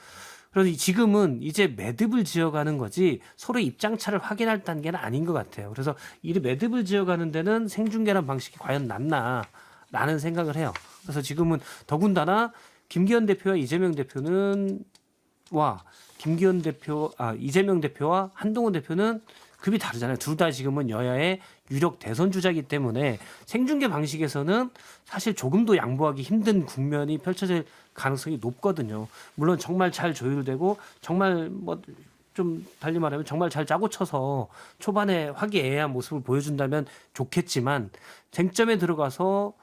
[SPEAKER 3] 그래서 지금은 이제 매듭을 지어가는 거지 서로 입장차를 확인할 단계는 아닌 것 같아요. 그래서 이 매듭을 지어가는 데는 생중계란 방식이 과연 낫나라는 생각을 해요. 그래서 지금은 더군다나 김기현 대표와 이재명 대표는 이재명 대표와 한동훈 대표는 급이 다르잖아요. 둘 다 지금은 여야의 유력 대선 주자이기 때문에 생중계 방식에서는 사실 조금도 양보하기 힘든 국면이 펼쳐질 가능성이 높거든요. 물론 정말 잘 조율되고 정말 뭐 좀 달리 말하면 정말 잘 짜고 쳐서 초반에 화기애애한 모습을 보여준다면 좋겠지만 쟁점에 들어가서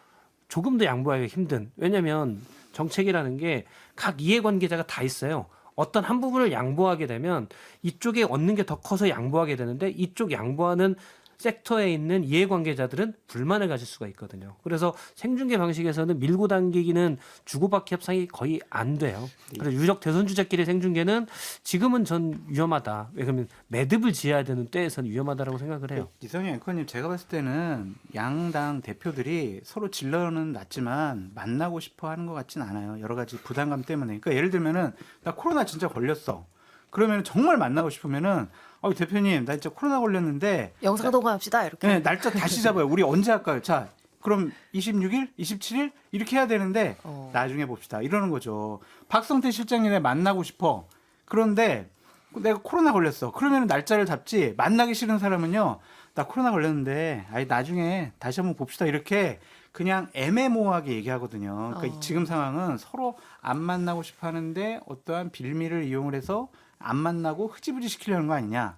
[SPEAKER 3] 조금 더 양보하기가 힘든. 왜냐하면 정책이라는 게 각 이해관계자가 다 있어요. 어떤 한 부분을 양보하게 되면 이쪽에 얻는 게 더 커서 양보하게 되는데 이쪽 양보하는 섹터에 있는 이해관계자들은 불만을 가질 수가 있거든요. 그래서 생중계 방식에서는 밀고 당기기는 주고받기 협상이 거의 안 돼요. 그래서 유력 대선 주자끼리 생중계는 지금은 전 위험하다. 왜냐하면 매듭을 지어야 되는 때에서는 위험하다라고 생각을 해요.
[SPEAKER 4] 이성희 앵커님 제가 봤을 때는 양당 대표들이 서로 질러는 놨지만 만나고 싶어 하는 것 같진 않아요. 여러 가지 부담감 때문에. 그러니까 예를 들면은 나 코로나 진짜 걸렸어. 그러면 정말 만나고 싶으면은 대표님 나 진짜 코로나 걸렸는데
[SPEAKER 1] 영상 통화합시다 이렇게.
[SPEAKER 4] 네, 날짜 다시 잡아요. 우리 언제 할까요? 자, 그럼 26일, 27일 이렇게 해야 되는데 나중에 봅시다. 이러는 거죠. 박성태 실장님에 만나고 싶어. 그런데 내가 코로나 걸렸어. 그러면 날짜를 잡지. 만나기 싫은 사람은요. 나 코로나 걸렸는데 아니 나중에 다시 한번 봅시다. 이렇게 그냥 애매모호하게 얘기하거든요. 그러니까 지금 상황은 서로 안 만나고 싶어 하는데 어떠한 빌미를 이용을 해서 안 만나고 흐지부지 시키려는 거 아니냐.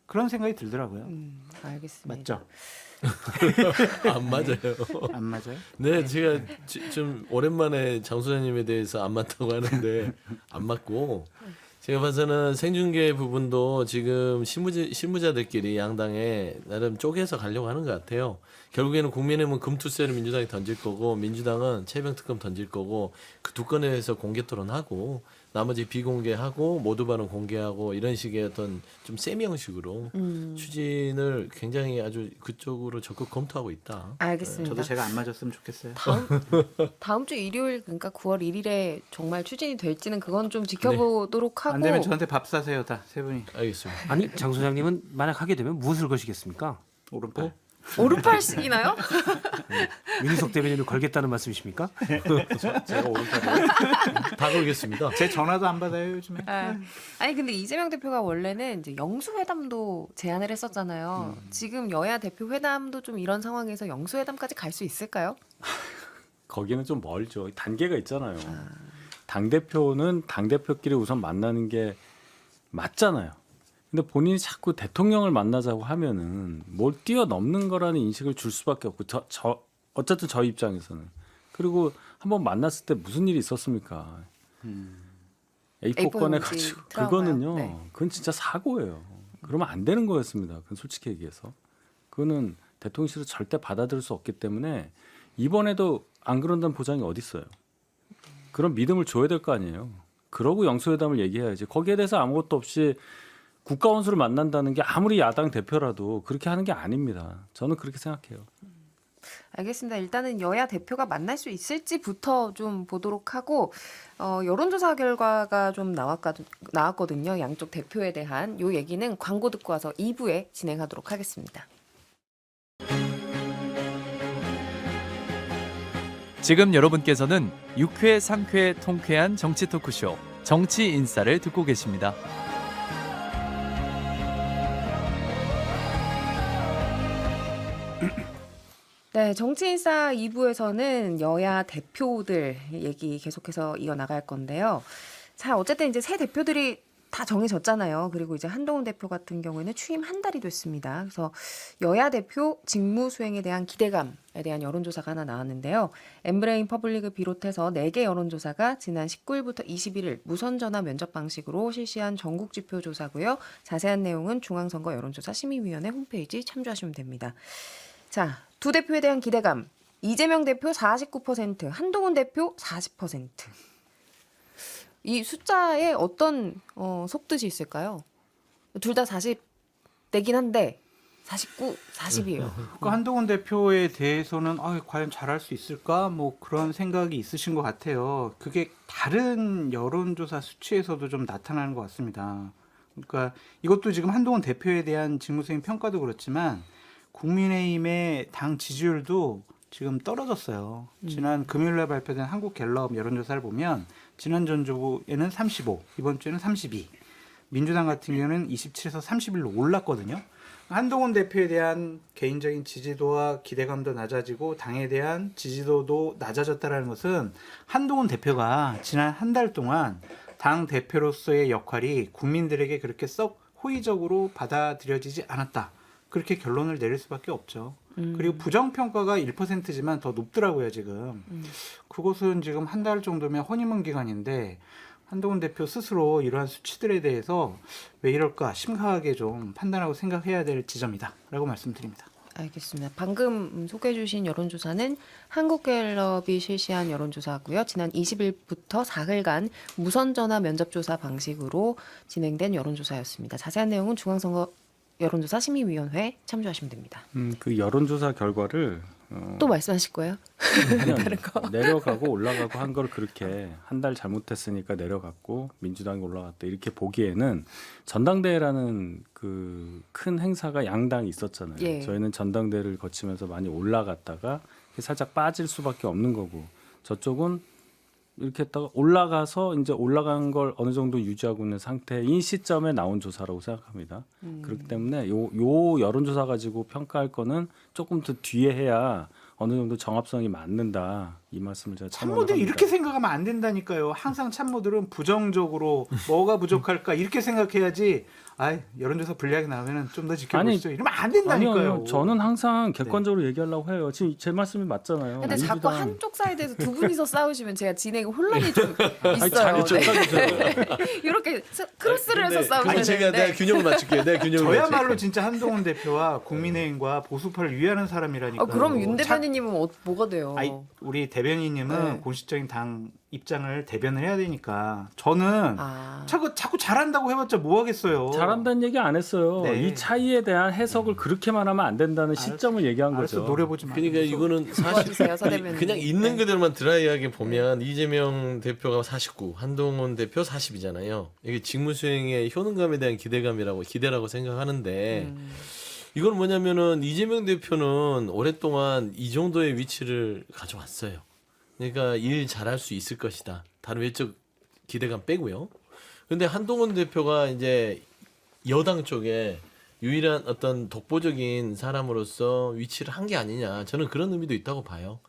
[SPEAKER 4] 그런 생각이 들더라고요.
[SPEAKER 1] 알겠습니다.
[SPEAKER 4] 맞죠?
[SPEAKER 2] 안 맞아요.
[SPEAKER 4] 안 맞아요?
[SPEAKER 2] 네, 제가 좀 오랜만에 장 소장님에 대해서 안 맞다고 하는데 안 맞고 제가 봐서는 생중계 부분도 지금 실무자들끼리 양당에 나름 쪼개서 가려고 하는 것 같아요. 결국에는 국민의힘은 금투세를 민주당이 던질 거고 민주당은 최병특검 던질 거고 그 두 건에 대해서 공개 토론하고 나머지 비공개하고 모두 발언 공개하고 이런 식의 어떤 좀 세미 형식으로 추진을 굉장히 아주 그쪽으로 적극 검토하고 있다.
[SPEAKER 1] 알겠습니다.
[SPEAKER 4] 저도 제가 안 맞았으면 좋겠어요.
[SPEAKER 1] 다음 주 일요일 그러니까 9월 1일에 정말 추진이 될지는 그건 좀 지켜보도록 하고
[SPEAKER 4] 안 되면 저한테 밥 사세요, 다 세 분이.
[SPEAKER 2] 알겠습니다.
[SPEAKER 3] 아니 장 소장님은 만약 하게 되면 무엇을 거시겠습니까?
[SPEAKER 4] 오른팔.
[SPEAKER 1] 오른팔씩이나요?
[SPEAKER 3] 윤희석 대변인을 걸겠다는 말씀이십니까?
[SPEAKER 6] 제가 오른팔이에요.
[SPEAKER 2] 다 걸겠습니다.
[SPEAKER 4] 제 전화도 안 받아요 요즘에.
[SPEAKER 1] 아니 근데 이재명 대표가 원래는 이제 영수회담도 제안을 했었잖아요. 지금 여야 대표 회담도 좀 이런 상황에서 영수회담까지 갈 수 있을까요?
[SPEAKER 6] 거기는 좀 멀죠. 단계가 있잖아요. 당 대표는 당 대표끼리 우선 만나는 게 맞잖아요. 근데 본인이 자꾸 대통령을 만나자고 하면은 뭘 뛰어넘는 거라는 인식을 줄 수밖에 없고 어쨌든 저 입장에서는 그리고 한번 만났을 때 무슨 일이 있었습니까? A4 꺼내 가지고 그거는요.
[SPEAKER 1] 네.
[SPEAKER 6] 그건 진짜 사고예요. 그러면 안 되는 거였습니다. 그건 솔직히 얘기해서 그거는 대통령실은 절대 받아들일 수 없기 때문에 이번에도 안 그런다는 보장이 어디 있어요? 그런 믿음을 줘야 될 거 아니에요. 그러고 영수회담을 얘기해야지. 거기에 대해서 아무것도 없이 국가 원수를 만난다는 게 아무리 야당 대표라도 그렇게 하는 게 아닙니다. 저는 그렇게 생각해요.
[SPEAKER 1] 알겠습니다. 일단은 여야 대표가 만날 수 있을지부터 좀 보도록 하고 여론조사 결과가 좀 나왔거든요. 양쪽 대표에 대한 요 얘기는 광고 듣고 와서 2부에 진행하도록 하겠습니다.
[SPEAKER 5] 지금 여러분께서는 6회, 상쾌, 통쾌한 정치 토크쇼 정치 인싸를 듣고 계십니다.
[SPEAKER 1] 네, 정치인싸 2부에서는 여야 대표들 얘기 계속해서 이어나갈 건데요. 자, 어쨌든 이제 새 대표들이 다 정해졌잖아요. 그리고 이제 한동훈 대표 같은 경우에는 취임 한 달이 됐습니다. 그래서 여야 대표 직무 수행에 대한 기대감에 대한 여론조사가 하나 나왔는데요. 엠브레인 퍼블릭을 비롯해서 4개 여론조사가 지난 19일부터 21일 무선전화 면접 방식으로 실시한 전국 지표 조사고요. 자세한 내용은 중앙선거 여론조사 심의위원회 홈페이지 참조하시면 됩니다. 자, 두 대표에 대한 기대감. 이재명 대표 49%, 한동훈 대표 40%. 이 숫자에 어떤 속뜻이 있을까요? 둘 다 40대긴 한데 49, 40이에요.
[SPEAKER 4] 그 한동훈 대표에 대해서는 과연 잘할 수 있을까? 뭐 그런 생각이 있으신 것 같아요. 그게 다른 여론조사 수치에서도 좀 나타나는 것 같습니다. 그러니까 이것도 지금 한동훈 대표에 대한 직무수행 평가도 그렇지만 국민의힘의 당 지지율도 지금 떨어졌어요. 지난 금요일날 발표된 한국갤럽 여론조사를 보면 지난 전주에는 35, 이번 주에는 32. 민주당 같은 경우는 27에서 31로 올랐거든요. 한동훈 대표에 대한 개인적인 지지도와 기대감도 낮아지고 당에 대한 지지도도 낮아졌다는 것은 한동훈 대표가 지난 한 달 동안 당 대표로서의 역할이 국민들에게 그렇게 썩 호의적으로 받아들여지지 않았다. 그렇게 결론을 내릴 수밖에 없죠. 그리고 부정평가가 1%지만 더 높더라고요, 지금. 그것은 지금 한 달 정도면 허니문 기간인데 한동훈 대표 스스로 이러한 수치들에 대해서 왜 이럴까 심각하게 좀 판단하고 생각해야 될 지점이다 라고 말씀드립니다.
[SPEAKER 1] 알겠습니다. 방금 소개해 주신 여론조사는 한국갤럽이 실시한 여론조사고요. 지난 20일부터 4일간 무선전화 면접조사 방식으로 진행된 여론조사였습니다. 자세한 내용은 중앙선거 여론조사 심의위원회 참조하시면 됩니다.
[SPEAKER 6] 그 여론조사 결과를
[SPEAKER 1] 또 말씀하실 거예요?
[SPEAKER 6] 다른 거 내려가고 올라가고 한 걸 그렇게 한 달 잘못했으니까 내려갔고 민주당이 올라갔다 이렇게 보기에는 전당대회라는 그 큰 행사가 양당이 있었잖아요.
[SPEAKER 1] 예.
[SPEAKER 6] 저희는 전당대회를 거치면서 많이 올라갔다가 살짝 빠질 수밖에 없는 거고 저쪽은 이렇게 했다가 올라가서 이제 올라간 걸 어느 정도 유지하고 있는 상태인 시점에 나온 조사라고 생각합니다. 그렇기 때문에 요 여론조사 가지고 평가할 거는 조금 더 뒤에 해야 어느 정도 정합성이 맞는다. 이 말씀을 제가
[SPEAKER 4] 참모들이 이렇게 생각하면 안 된다니까요. 항상 참모들은 부정적으로 뭐가 부족할까 이렇게 생각해야지. 여론조사 불리하게 나오면 좀 더 지켜보시죠. 이러면 안 된다니까요.
[SPEAKER 6] 아니요, 저는 항상 객관적으로 얘기하려고 해요. 지금 제 말씀이 맞잖아요.
[SPEAKER 1] 근데 자꾸
[SPEAKER 6] 민주당-
[SPEAKER 1] 한쪽 사이드에서 두 분이서 싸우시면 제가 진행에 혼란이 좀 있어요.
[SPEAKER 2] 자기 쫓아주세요.
[SPEAKER 1] 이렇게 크로스를 해서 싸우시면
[SPEAKER 2] 아니 제가
[SPEAKER 1] 되는데
[SPEAKER 2] 내가 균형을 맞출게요. 내가 균형을
[SPEAKER 4] 저야말로 진짜 한동훈 대표와 국민의힘과 보수파를 위하는 사람이라니까요.
[SPEAKER 1] 그럼 윤 대변인님은 뭐가 돼요?
[SPEAKER 4] 우리 대변인님은
[SPEAKER 1] 네.
[SPEAKER 4] 공식적인 당 입장을 대변을 해야 되니까 저는 자꾸 잘한다고 해봤자 뭐 하겠어요.
[SPEAKER 6] 잘한다는 얘기 안 했어요.
[SPEAKER 4] 네.
[SPEAKER 6] 이 차이에 대한 해석을 그렇게만 하면 안 된다는 시점을 얘기한
[SPEAKER 4] 알았어,
[SPEAKER 6] 거죠.
[SPEAKER 4] 노려보지 마.
[SPEAKER 2] 그러니까 이거는
[SPEAKER 1] 도와주세요,
[SPEAKER 2] 사실
[SPEAKER 1] 서 대변인.
[SPEAKER 2] 그냥 있는 그대로만 드라이하게 보면 이재명 대표가 49, 한동훈 대표 40이잖아요. 이게 직무수행의 효능감에 대한 기대라고 생각하는데 이건 뭐냐면은 이재명 대표는 오랫동안 이 정도의 위치를 가져왔어요. 그러니까 일 잘할 수 있을 것이다. 다른 외적 기대감 빼고요. 근데 한동훈 대표가 이제 여당 쪽에 유일한 어떤 독보적인 사람으로서 위치를 한 게 아니냐. 저는 그런 의미도 있다고 봐요.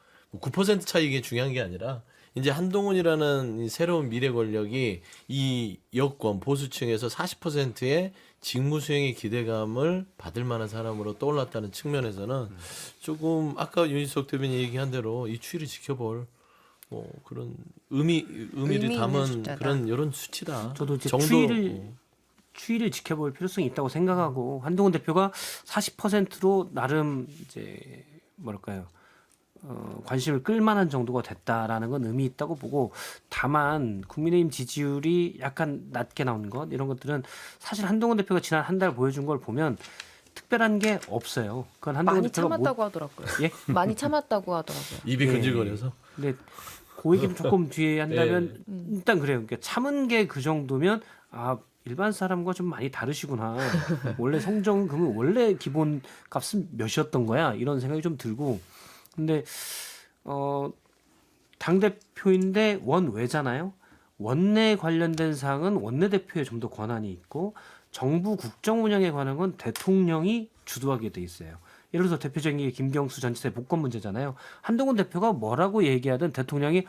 [SPEAKER 2] 9% 차이 이게 중요한 게 아니라 이제 한동훈이라는 이 새로운 미래 권력이 이 여권 보수층에서 40%의 직무 수행의 기대감을 받을 만한 사람으로 떠올랐다는 측면에서는 조금 아까 윤희석 대변인 얘기한 대로 이 추이를 지켜볼 그런 의미를
[SPEAKER 1] 있는
[SPEAKER 2] 담은
[SPEAKER 1] 숫자다.
[SPEAKER 2] 그런 이런 수치다.
[SPEAKER 3] 저도 이제
[SPEAKER 2] 정도
[SPEAKER 3] 추이를 지켜볼 필요성이 있다고 생각하고 한동훈 대표가 40%로 나름 이제 뭐랄까요 관심을 끌만한 정도가 됐다라는 건 의미 있다고 보고 다만 국민의힘 지지율이 약간 낮게 나오는 것 이런 것들은 사실 한동훈 대표가 지난 한 달 보여준 걸 보면 특별한 게 없어요. 그건 한동훈
[SPEAKER 1] 많이
[SPEAKER 3] 대표가
[SPEAKER 1] 참았다고 하더라고요.
[SPEAKER 3] 예?
[SPEAKER 1] 많이 참았다고 하더라고요.
[SPEAKER 2] 입이
[SPEAKER 3] 예.
[SPEAKER 2] 근질거려서.
[SPEAKER 3] 근데 그 얘기는 조금 뒤에 한다면 일단 그래요. 그러니까 참은 게 그 정도면 일반 사람과 좀 많이 다르시구나. 원래 성적은 원래 기본 값은 몇이었던 거야. 이런 생각이 좀 들고. 근데 당 대표인데 원외잖아요. 원내 관련된 사항은 원내대표에 좀 더 권한이 있고 정부 국정 운영에 관한 건 대통령이 주도하게 돼 있어요. 예를 들어서 대표적인 게 김경수 전치사 복권 문제잖아요. 한동훈 대표가 뭐라고 얘기하든 대통령이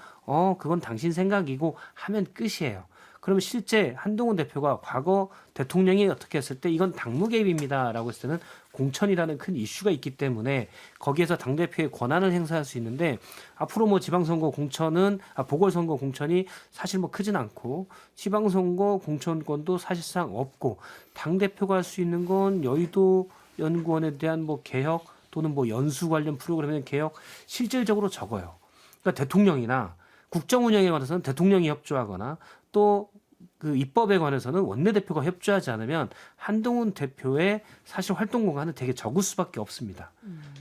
[SPEAKER 3] 그건 당신 생각이고 하면 끝이에요. 그러면 실제 한동훈 대표가 과거 대통령이 어떻게 했을 때 이건 당무 개입입니다라고 했을 때는 공천이라는 큰 이슈가 있기 때문에 거기에서 당대표의 권한을 행사할 수 있는데 앞으로 뭐 지방선거 공천은 보궐선거 공천이 사실 뭐 크진 않고 지방선거 공천권도 사실상 없고 당대표가 할 수 있는 건 여의도 연구원에 대한 뭐 개혁 또는 뭐 연수 관련 프로그램의 개혁 실질적으로 적어요. 그러니까 대통령이나 국정 운영에 관해서는 대통령이 협조하거나 또 그 입법에 관해서는 원내대표가 협조하지 않으면 한동훈 대표의 사실 활동 공간은 되게 적을 수밖에 없습니다.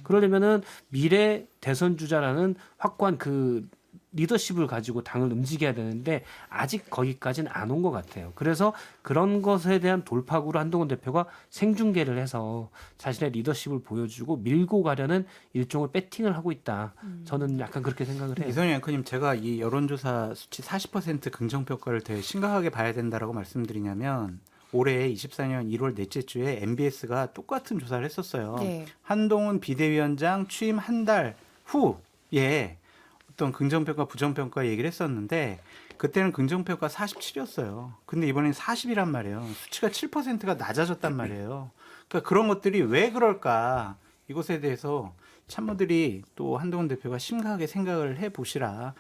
[SPEAKER 3] 그러려면은 미래 대선 주자라는 확고한 그 리더십을 가지고 당을 움직여야 되는데 아직 거기까지는 안 온 것 같아요. 그래서 그런 것에 대한 돌파구로 한동훈 대표가 생중계를 해서 자신의 리더십을 보여주고 밀고 가려는 일종의 배팅을 하고 있다. 저는 약간 그렇게 생각을 해요.
[SPEAKER 4] 이선희 앵커님, 제가 이 여론조사 수치 40% 긍정평가를 되게 심각하게 봐야 된다라고 말씀드리냐면 올해 24년 1월 넷째 주에 MBS가 똑같은 조사를 했었어요.
[SPEAKER 1] 네.
[SPEAKER 4] 한동훈 비대위원장 취임 한 달 후에 어떤 긍정평가 부정평가 얘기를 했었는데 그때는 긍정평가 47이었어요. 근데 이번엔 40이란 말이에요. 수치가 7%가 낮아졌단 말이에요. 그러니까 그런 것들이 왜 그럴까, 이것에 대해서 참모들이 또 한동훈 대표가 심각하게 생각을 해보시라.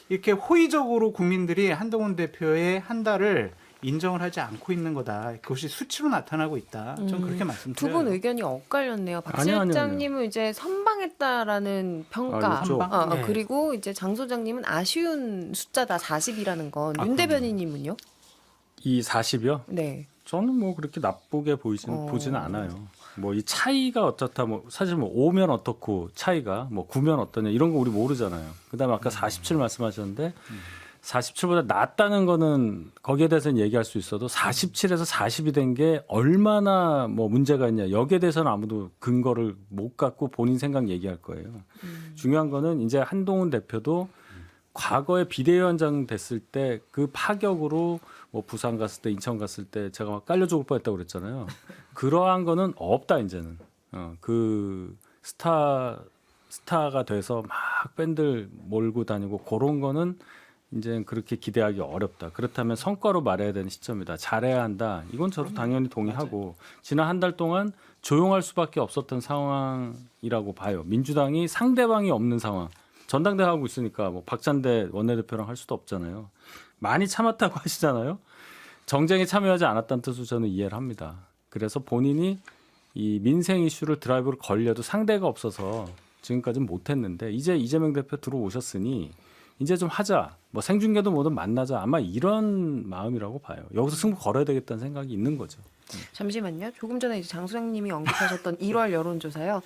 [SPEAKER 4] 이렇게 호의적으로 국민들이 한동훈 대표의 한 달을 인정을 하지 않고 있는 거다. 그것이 수치로 나타나고 있다. 저는 그렇게 말씀드려요.
[SPEAKER 1] 두 분 의견이 엇갈렸네요. 박
[SPEAKER 6] 아니요.
[SPEAKER 1] 실장님은 이제 선방했다라는 평가,
[SPEAKER 6] 선방?
[SPEAKER 3] 네.
[SPEAKER 1] 그리고 이제 장 소장님은 아쉬운 숫자다 40이라는 건. 윤 대변인님은요?
[SPEAKER 6] 이 40이요?
[SPEAKER 1] 네.
[SPEAKER 6] 저는 뭐 그렇게 나쁘게 보지는 않아요. 뭐 이 차이가 어떻다, 뭐 사실 뭐 5면 어떻고 차이가 뭐 9면 어떠냐 이런 거 우리 모르잖아요. 그다음에 아까 47 말씀하셨는데 47보다 낫다는 거는 거기에 대해서는 얘기할 수 있어도 47에서 40이 된 게 얼마나 뭐 문제가 있냐 여기에 대해서는 아무도 근거를 못 갖고 본인 생각 얘기할 거예요. 중요한 거는 이제 한동훈 대표도 과거에 비대위원장 됐을 때 그 파격으로 뭐 부산 갔을 때 인천 갔을 때 제가 막 깔려 죽을 뻔했다고 그랬잖아요. 그러한 거는 없다 이제는. 그 스타가 돼서 막 밴들 몰고 다니고 그런 거는 이제 그렇게 기대하기 어렵다. 그렇다면 성과로 말해야 되는 시점이다. 잘해야 한다. 이건 저도 당연히 동의하고 지난 한 달 동안 조용할 수밖에 없었던 상황이라고 봐요. 민주당이 상대방이 없는 상황. 전당대회 하고 있으니까 뭐 박찬대 원내대표랑 할 수도 없잖아요. 많이 참았다고 하시잖아요. 정쟁에 참여하지 않았다는 뜻으로 저는 이해를 합니다. 그래서 본인이 이 민생 이슈를 드라이브를 걸려도 상대가 없어서 지금까지는 못했는데 이제 이재명 대표 들어오셨으니 이제 좀 하자. 뭐 생중계도 뭐든 만나자. 아마 이런 마음이라고 봐요. 여기서 승부 걸어야 되겠다는 생각이 있는 거죠.
[SPEAKER 1] 잠시만요. 조금 전에 이제 장 소장님이 언급하셨던 1월 여론조사요.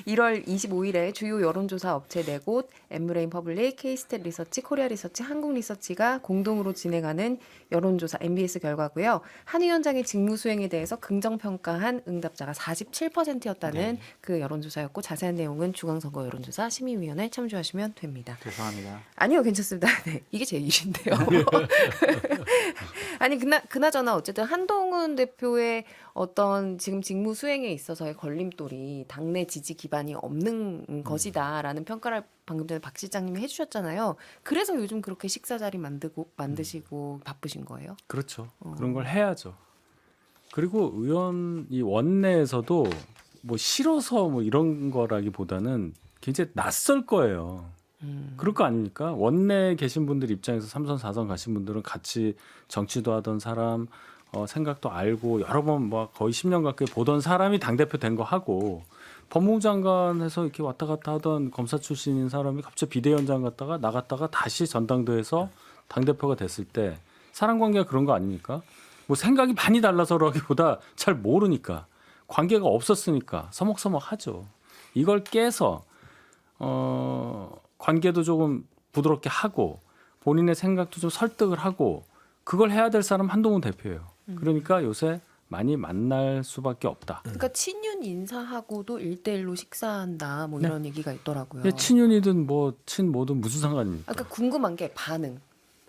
[SPEAKER 1] 1월 25일에 주요 여론조사 업체 4곳, 엠브레인 퍼블릭, K스탯 리서치, 코리아 리서치, 한국 리서치가 공동으로 진행하는 여론조사 MBS 결과고요. 한 위원장의 직무 수행에 대해서 긍정 평가한 응답자가 47%였다는 그 여론조사였고 자세한 내용은 중앙선거 여론조사 심의위원회 참조하시면 됩니다.
[SPEAKER 4] 죄송합니다.
[SPEAKER 1] 아니요, 괜찮습니다. 네, 이게 제 일인데요. 아니 그나저나 어쨌든 한동훈 대표의 어떤 지금 직무 수행에 있어서의 걸림돌이 당내 지지 기반이 없는 것이다라는 평가를 방금 전에 박 실장님이 해주셨잖아요. 그래서 요즘 그렇게 식사 자리 만드시고 바쁘신 거예요?
[SPEAKER 6] 그렇죠. 그런 걸 해야죠. 그리고 의원 이 원내에서도 뭐 싫어서 뭐 이런 거라기보다는 굉장히 낯설 거예요. 그럴 거 아닙니까? 원내에 계신 분들 입장에서 3선, 4선 가신 분들은 같이 정치도 하던 사람, 생각도 알고 여러 번 뭐 거의 10년 가까이 보던 사람이 당대표 된 거 하고 법무부 장관에서 이렇게 왔다 갔다 하던 검사 출신인 사람이 갑자기 비대위원장 갔다가 나갔다가 다시 전당대회에서 당대표가 됐을 때 사람 관계가 그런 거 아닙니까? 뭐 생각이 많이 달라서라기보다 잘 모르니까 관계가 없었으니까 서먹서먹하죠. 이걸 깨서 관계도 조금 부드럽게 하고 본인의 생각도 좀 설득을 하고 그걸 해야 될 사람 한동훈 대표예요. 그러니까 요새 많이 만날 수밖에 없다.
[SPEAKER 1] 그러니까 친윤 인사하고도 1대1로 식사한다 뭐 이런 얘기가 있더라고요.
[SPEAKER 6] 근데 친윤이든 뭐 친뭐든 무슨 상관입니까?
[SPEAKER 1] 아까 궁금한 게 반응.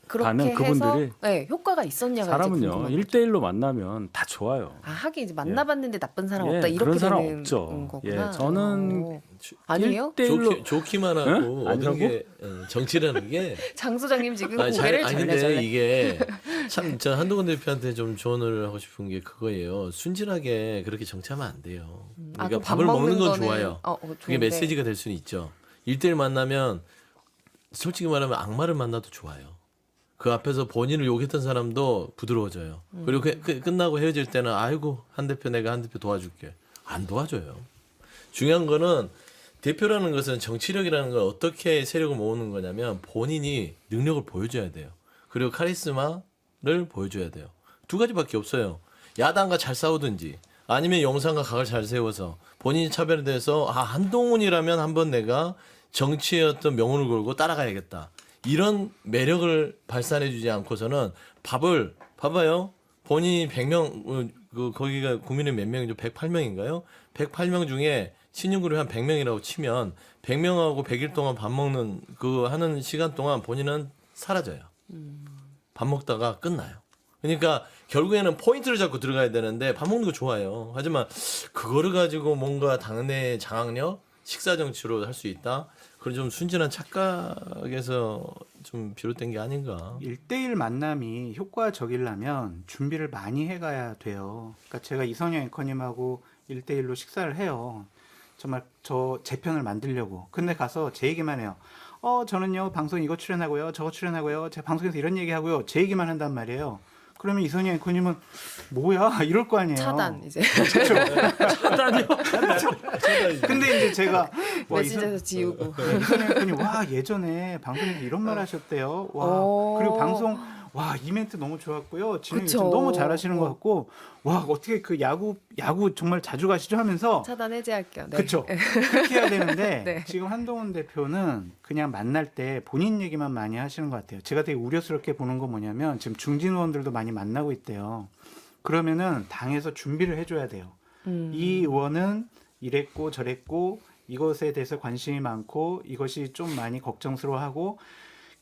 [SPEAKER 1] 그렇게
[SPEAKER 6] 반응,
[SPEAKER 1] 해서
[SPEAKER 6] 그분들이
[SPEAKER 1] 네, 효과가 있었냐가
[SPEAKER 6] 사람은요
[SPEAKER 1] 이제 궁금한 거죠.
[SPEAKER 6] 1대1로 만나면 다 좋아요.
[SPEAKER 1] 아, 하긴 이제 만나봤는데 나쁜 사람
[SPEAKER 6] 예,
[SPEAKER 1] 없다 이렇게
[SPEAKER 6] 그런 사람
[SPEAKER 1] 되는
[SPEAKER 6] 없죠.
[SPEAKER 1] 거구나.
[SPEAKER 6] 예, 저는
[SPEAKER 1] 아니에요?
[SPEAKER 6] 1대1로
[SPEAKER 2] 좋기만 하고
[SPEAKER 6] 응?
[SPEAKER 2] 어떤
[SPEAKER 6] 아니라고?
[SPEAKER 2] 게 정치라는 게
[SPEAKER 1] 장 소장님 지금
[SPEAKER 2] 아니,
[SPEAKER 1] 고개를
[SPEAKER 2] 아니 근데
[SPEAKER 1] 절레절레.
[SPEAKER 2] 이게 참 저 한동훈 대표한테 좀 조언을 하고 싶은 게 그거예요. 순진하게 그렇게 정치하면 안 돼요. 그러니까
[SPEAKER 1] 그럼
[SPEAKER 2] 밥을 먹는 건
[SPEAKER 1] 거는-
[SPEAKER 2] 좋아요. 그게
[SPEAKER 1] 좋은데.
[SPEAKER 2] 메시지가 될 수는 있죠. 1대1 만나면 솔직히 말하면 악마를 만나도 좋아요. 그 앞에서 본인을 욕했던 사람도 부드러워져요. 그리고 끝나고 헤어질 때는 아이고 한 대표 내가 한 대표 도와줄게. 안 도와줘요. 중요한 거는 대표라는 것은 정치력이라는 걸 어떻게 세력을 모으는 거냐면 본인이 능력을 보여줘야 돼요. 그리고 카리스마를 보여줘야 돼요. 두 가지밖에 없어요. 야당과 잘 싸우든지 아니면 영상과 각을 잘 세워서 본인이 차별돼서 한동훈이라면 한번 내가 정치의 어떤 명운을 걸고 따라가야겠다. 이런 매력을 발산해주지 않고서는 밥을 봐봐요. 본인이 100명 거기가 국민의 몇 명이죠? 108명인가요? 108명 중에 신윤그룹 한 100명이라고 치면 100명하고 100일 동안 밥 먹는 그 하는 시간 동안 본인은 사라져요. 밥 먹다가 끝나요. 그러니까 결국에는 포인트를 잡고 들어가야 되는데 밥 먹는 거 좋아요. 하지만 그거를 가지고 뭔가 당내 장악력, 식사 정치로 할 수 있다. 그런 좀 순진한 착각에서 좀 비롯된 게 아닌가.
[SPEAKER 4] 1대1 만남이 효과적이려면 준비를 많이 해가야 돼요. 그러니까 제가 이선영 앵커님하고 1대1로 식사를 해요. 정말 제 편을 만들려고. 근데 가서 제 얘기만 해요. 저는요 방송 이거 출연하고요, 저거 출연하고요, 제 방송에서 이런 얘기하고요, 제 얘기만 한단 말이에요. 그러면 이선영 앵커님은 뭐야 이럴 거 아니에요.
[SPEAKER 1] 차단 이제
[SPEAKER 6] 차단이요.
[SPEAKER 4] 근데 이제 제가
[SPEAKER 1] 메시지에서 지우고.
[SPEAKER 4] 이선영 앵커님 와 예전에 방송에서 이런 말 하셨대요. 와
[SPEAKER 1] 오.
[SPEAKER 4] 그리고 방송 와 이 멘트 너무 좋았고요. 진행
[SPEAKER 1] 그쵸.
[SPEAKER 4] 너무 잘하시는 것 같고 와 어떻게 그 야구 정말 자주 가시죠 하면서
[SPEAKER 1] 차단 해제할게요. 네.
[SPEAKER 4] 그렇죠. 그렇게 해야 되는데
[SPEAKER 1] 네.
[SPEAKER 4] 지금 한동훈 대표는 그냥 만날 때 본인 얘기만 많이 하시는 것 같아요. 제가 되게 우려스럽게 보는 건 뭐냐면 지금 중진 의원들도 많이 만나고 있대요. 그러면은 당에서 준비를 해줘야 돼요. 이 의원은 이랬고 저랬고 이것에 대해서 관심이 많고 이것이 좀 많이 걱정스러워하고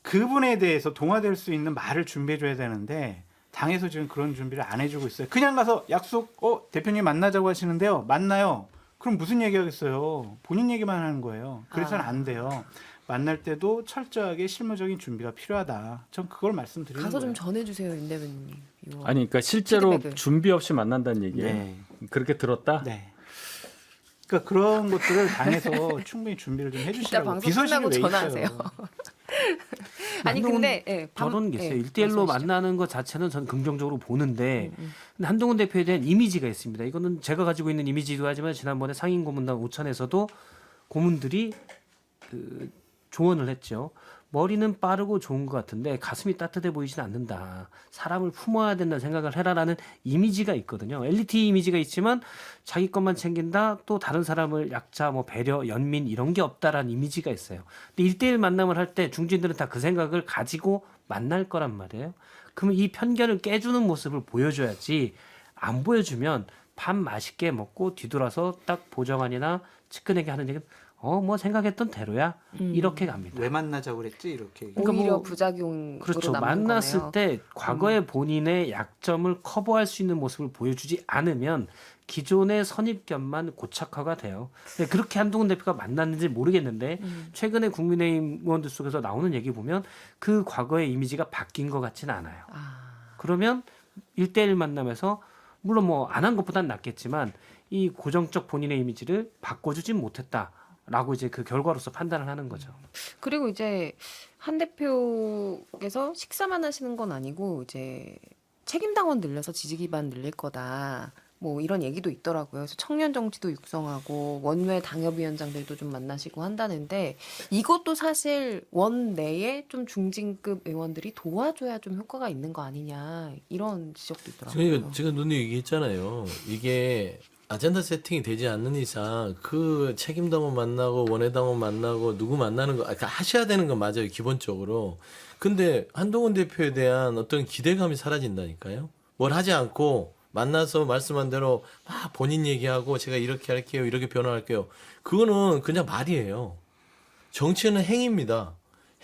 [SPEAKER 4] 그분에 대해서 동화될 수 있는 말을 준비해줘야 되는데 당에서 지금 그런 준비를 안 해주고 있어요. 그냥 가서 약속, 대표님 만나자고 하시는데요. 만나요. 그럼 무슨 얘기하겠어요? 본인 얘기만 하는 거예요. 그래서는 안 돼요. 만날 때도 철저하게 실무적인 준비가 필요하다. 전 그걸 말씀드리는
[SPEAKER 1] 가서
[SPEAKER 4] 거예요.
[SPEAKER 1] 좀 전해주세요, 윤 대변인님. 이거.
[SPEAKER 6] 아니 그러니까 실제로
[SPEAKER 1] 피드백을.
[SPEAKER 6] 준비 없이 만난다는 얘기예요.
[SPEAKER 4] 네.
[SPEAKER 6] 그렇게 들었다?
[SPEAKER 4] 네. 그러니까 그런 것들을 당에서 충분히 준비를 좀
[SPEAKER 1] 이따
[SPEAKER 4] 해주시라고.
[SPEAKER 1] 방송
[SPEAKER 4] 비서실이
[SPEAKER 1] 끝나고
[SPEAKER 4] 왜
[SPEAKER 1] 전화하세요.
[SPEAKER 4] 있어요?
[SPEAKER 1] 아니
[SPEAKER 3] 한동훈
[SPEAKER 1] 근데 예,
[SPEAKER 3] 저런 게 있어요.
[SPEAKER 1] 예,
[SPEAKER 3] 1대1로
[SPEAKER 1] 말씀하시죠.
[SPEAKER 3] 만나는 것 자체는 저는 긍정적으로 보는데 근데 한동훈 대표에 대한 이미지가 있습니다. 이거는 제가 가지고 있는 이미지도 하지만 지난번에 상임고문단 오찬에서도 고문들이 그 조언을 했죠. 머리는 빠르고 좋은 것 같은데 가슴이 따뜻해 보이진 않는다. 사람을 품어야 된다는 생각을 해라라는 이미지가 있거든요. 엘리트 이미지가 있지만 자기 것만 챙긴다. 또 다른 사람을 약자, 뭐 배려, 연민 이런 게 없다라는 이미지가 있어요. 근데 1대1 만남을 할 때 중진들은 다 그 생각을 가지고 만날 거란 말이에요. 그러면 이 편견을 깨주는 모습을 보여줘야지 안 보여주면 밥 맛있게 먹고 뒤돌아서 딱 보정환이나 측근에게 하는 얘기는 뭐 생각했던 대로야 이렇게 갑니다.
[SPEAKER 4] 왜 만나자고 그랬지? 이렇게.
[SPEAKER 3] 그러니까
[SPEAKER 1] 오히려
[SPEAKER 3] 뭐-
[SPEAKER 1] 부작용으로
[SPEAKER 3] 그렇죠.
[SPEAKER 1] 남는
[SPEAKER 3] 만났을
[SPEAKER 1] 거네요.
[SPEAKER 3] 때 과거의 본인의 약점을 커버할 수 있는 모습을 보여주지 않으면 기존의 선입견만 고착화가 돼요. 근데 그렇게 한동훈 대표가 만났는지 모르겠는데 최근에 국민의힘 의원들 속에서 나오는 얘기 보면 그 과거의 이미지가 바뀐 것 같지는 않아요. 그러면 1대1 만남에서 물론 뭐 안 한 것보단 낫겠지만 이 고정적 본인의 이미지를 바꿔주진 못했다라고 이제 그 결과로서 판단을 하는 거죠.
[SPEAKER 1] 그리고 이제 한 대표께서 식사만 하시는 건 아니고 이제 책임당원 늘려서 지지 기반 늘릴 거다. 뭐 이런 얘기도 있더라고요. 그래서 청년 정치도 육성하고 원외 당협위원장들도 좀 만나시고 한다는데 이것도 사실 원내에 좀 중진급 의원들이 도와줘야 좀 효과가 있는 거 아니냐 이런 지적도 있더라고요.
[SPEAKER 2] 지금 누님 얘기했잖아요. 이게 아젠다 세팅이 되지 않는 이상 그 책임당원 만나고 원외당원 만나고 누구 만나는 거 그러니까 하셔야 되는 건 맞아요. 기본적으로. 근데 한동훈 대표에 대한 어떤 기대감이 사라진다니까요. 뭘 하지 않고 만나서 말씀한 대로 막 본인 얘기하고 제가 이렇게 할게요. 이렇게 변화할게요. 그거는 그냥 말이에요. 정치는 행위입니다.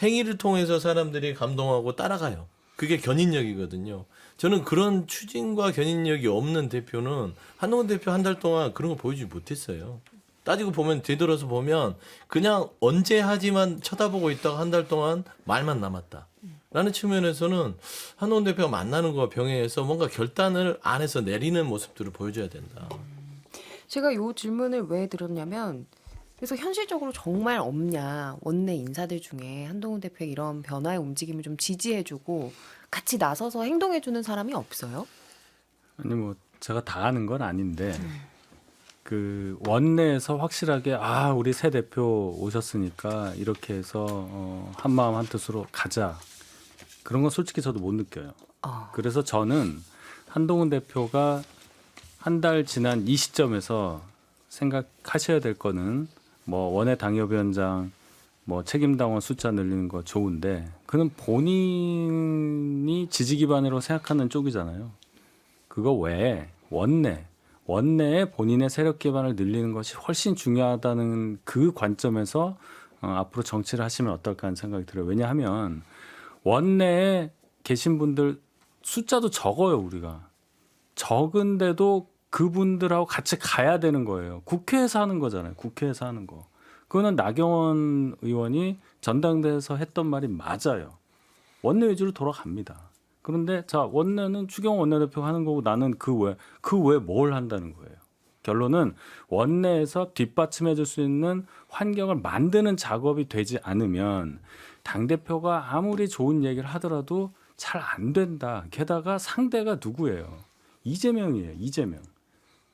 [SPEAKER 2] 행위를 통해서 사람들이 감동하고 따라가요. 그게 견인력이거든요. 저는 그런 추진과 견인력이 없는 대표는 한동훈 대표 한 달 동안 그런 거 보여주지 못했어요. 따지고 보면 되돌아서 보면 그냥 언제 하지만 쳐다보고 있다가 한 달 동안 말만 남았다. 라는 측면에서는 한동훈 대표가 만나는 거와 병행해서 뭔가 결단을 안에서 내리는 모습들을 보여줘야 된다.
[SPEAKER 1] 제가 요 질문을 왜 드렸냐면 그래서 현실적으로 정말 없냐 원내 인사들 중에 한동훈 대표의 이런 변화의 움직임을 좀 지지해주고 같이 나서서 해주는 사람이 없어요?
[SPEAKER 6] 아니 뭐 제가 다 아는 건 아닌데 그 원내에서 확실하게 우리 새 대표 오셨으니까 이렇게 해서 한 마음 한 뜻으로 가자 그런 건 솔직히 저도 못 느껴요. 그래서 저는 한동훈 대표가 한 달 지난 이 시점에서 생각하셔야 될 거는 뭐 원외 당협위원장 뭐 책임당원 숫자 늘리는 거 좋은데 그는 본인이 지지 기반으로 생각하는 쪽이잖아요. 그거 외에 원내에 본인의 세력 기반을 늘리는 것이 훨씬 중요하다는 그 관점에서 앞으로 정치를 하시면 어떨까 하는 생각이 들어요. 왜냐하면 원내에 계신 분들 숫자도 적어요. 우리가. 적은데도 그분들하고 같이 가야 되는 거예요. 국회에서 하는 거잖아요. 국회에서 하는 거. 그거는 나경원 의원이 전당대회에서 했던 말이 맞아요. 원내 위주로 돌아갑니다. 그런데 자 원내는 추경호 원내대표가 하는 거고 나는 그 외에 뭘 한다는 거예요. 결론은 원내에서 뒷받침해 줄 수 있는 환경을 만드는 작업이 되지 않으면 당대표가 아무리 좋은 얘기를 하더라도 잘 안 된다. 게다가 상대가 누구예요? 이재명이에요. 이재명.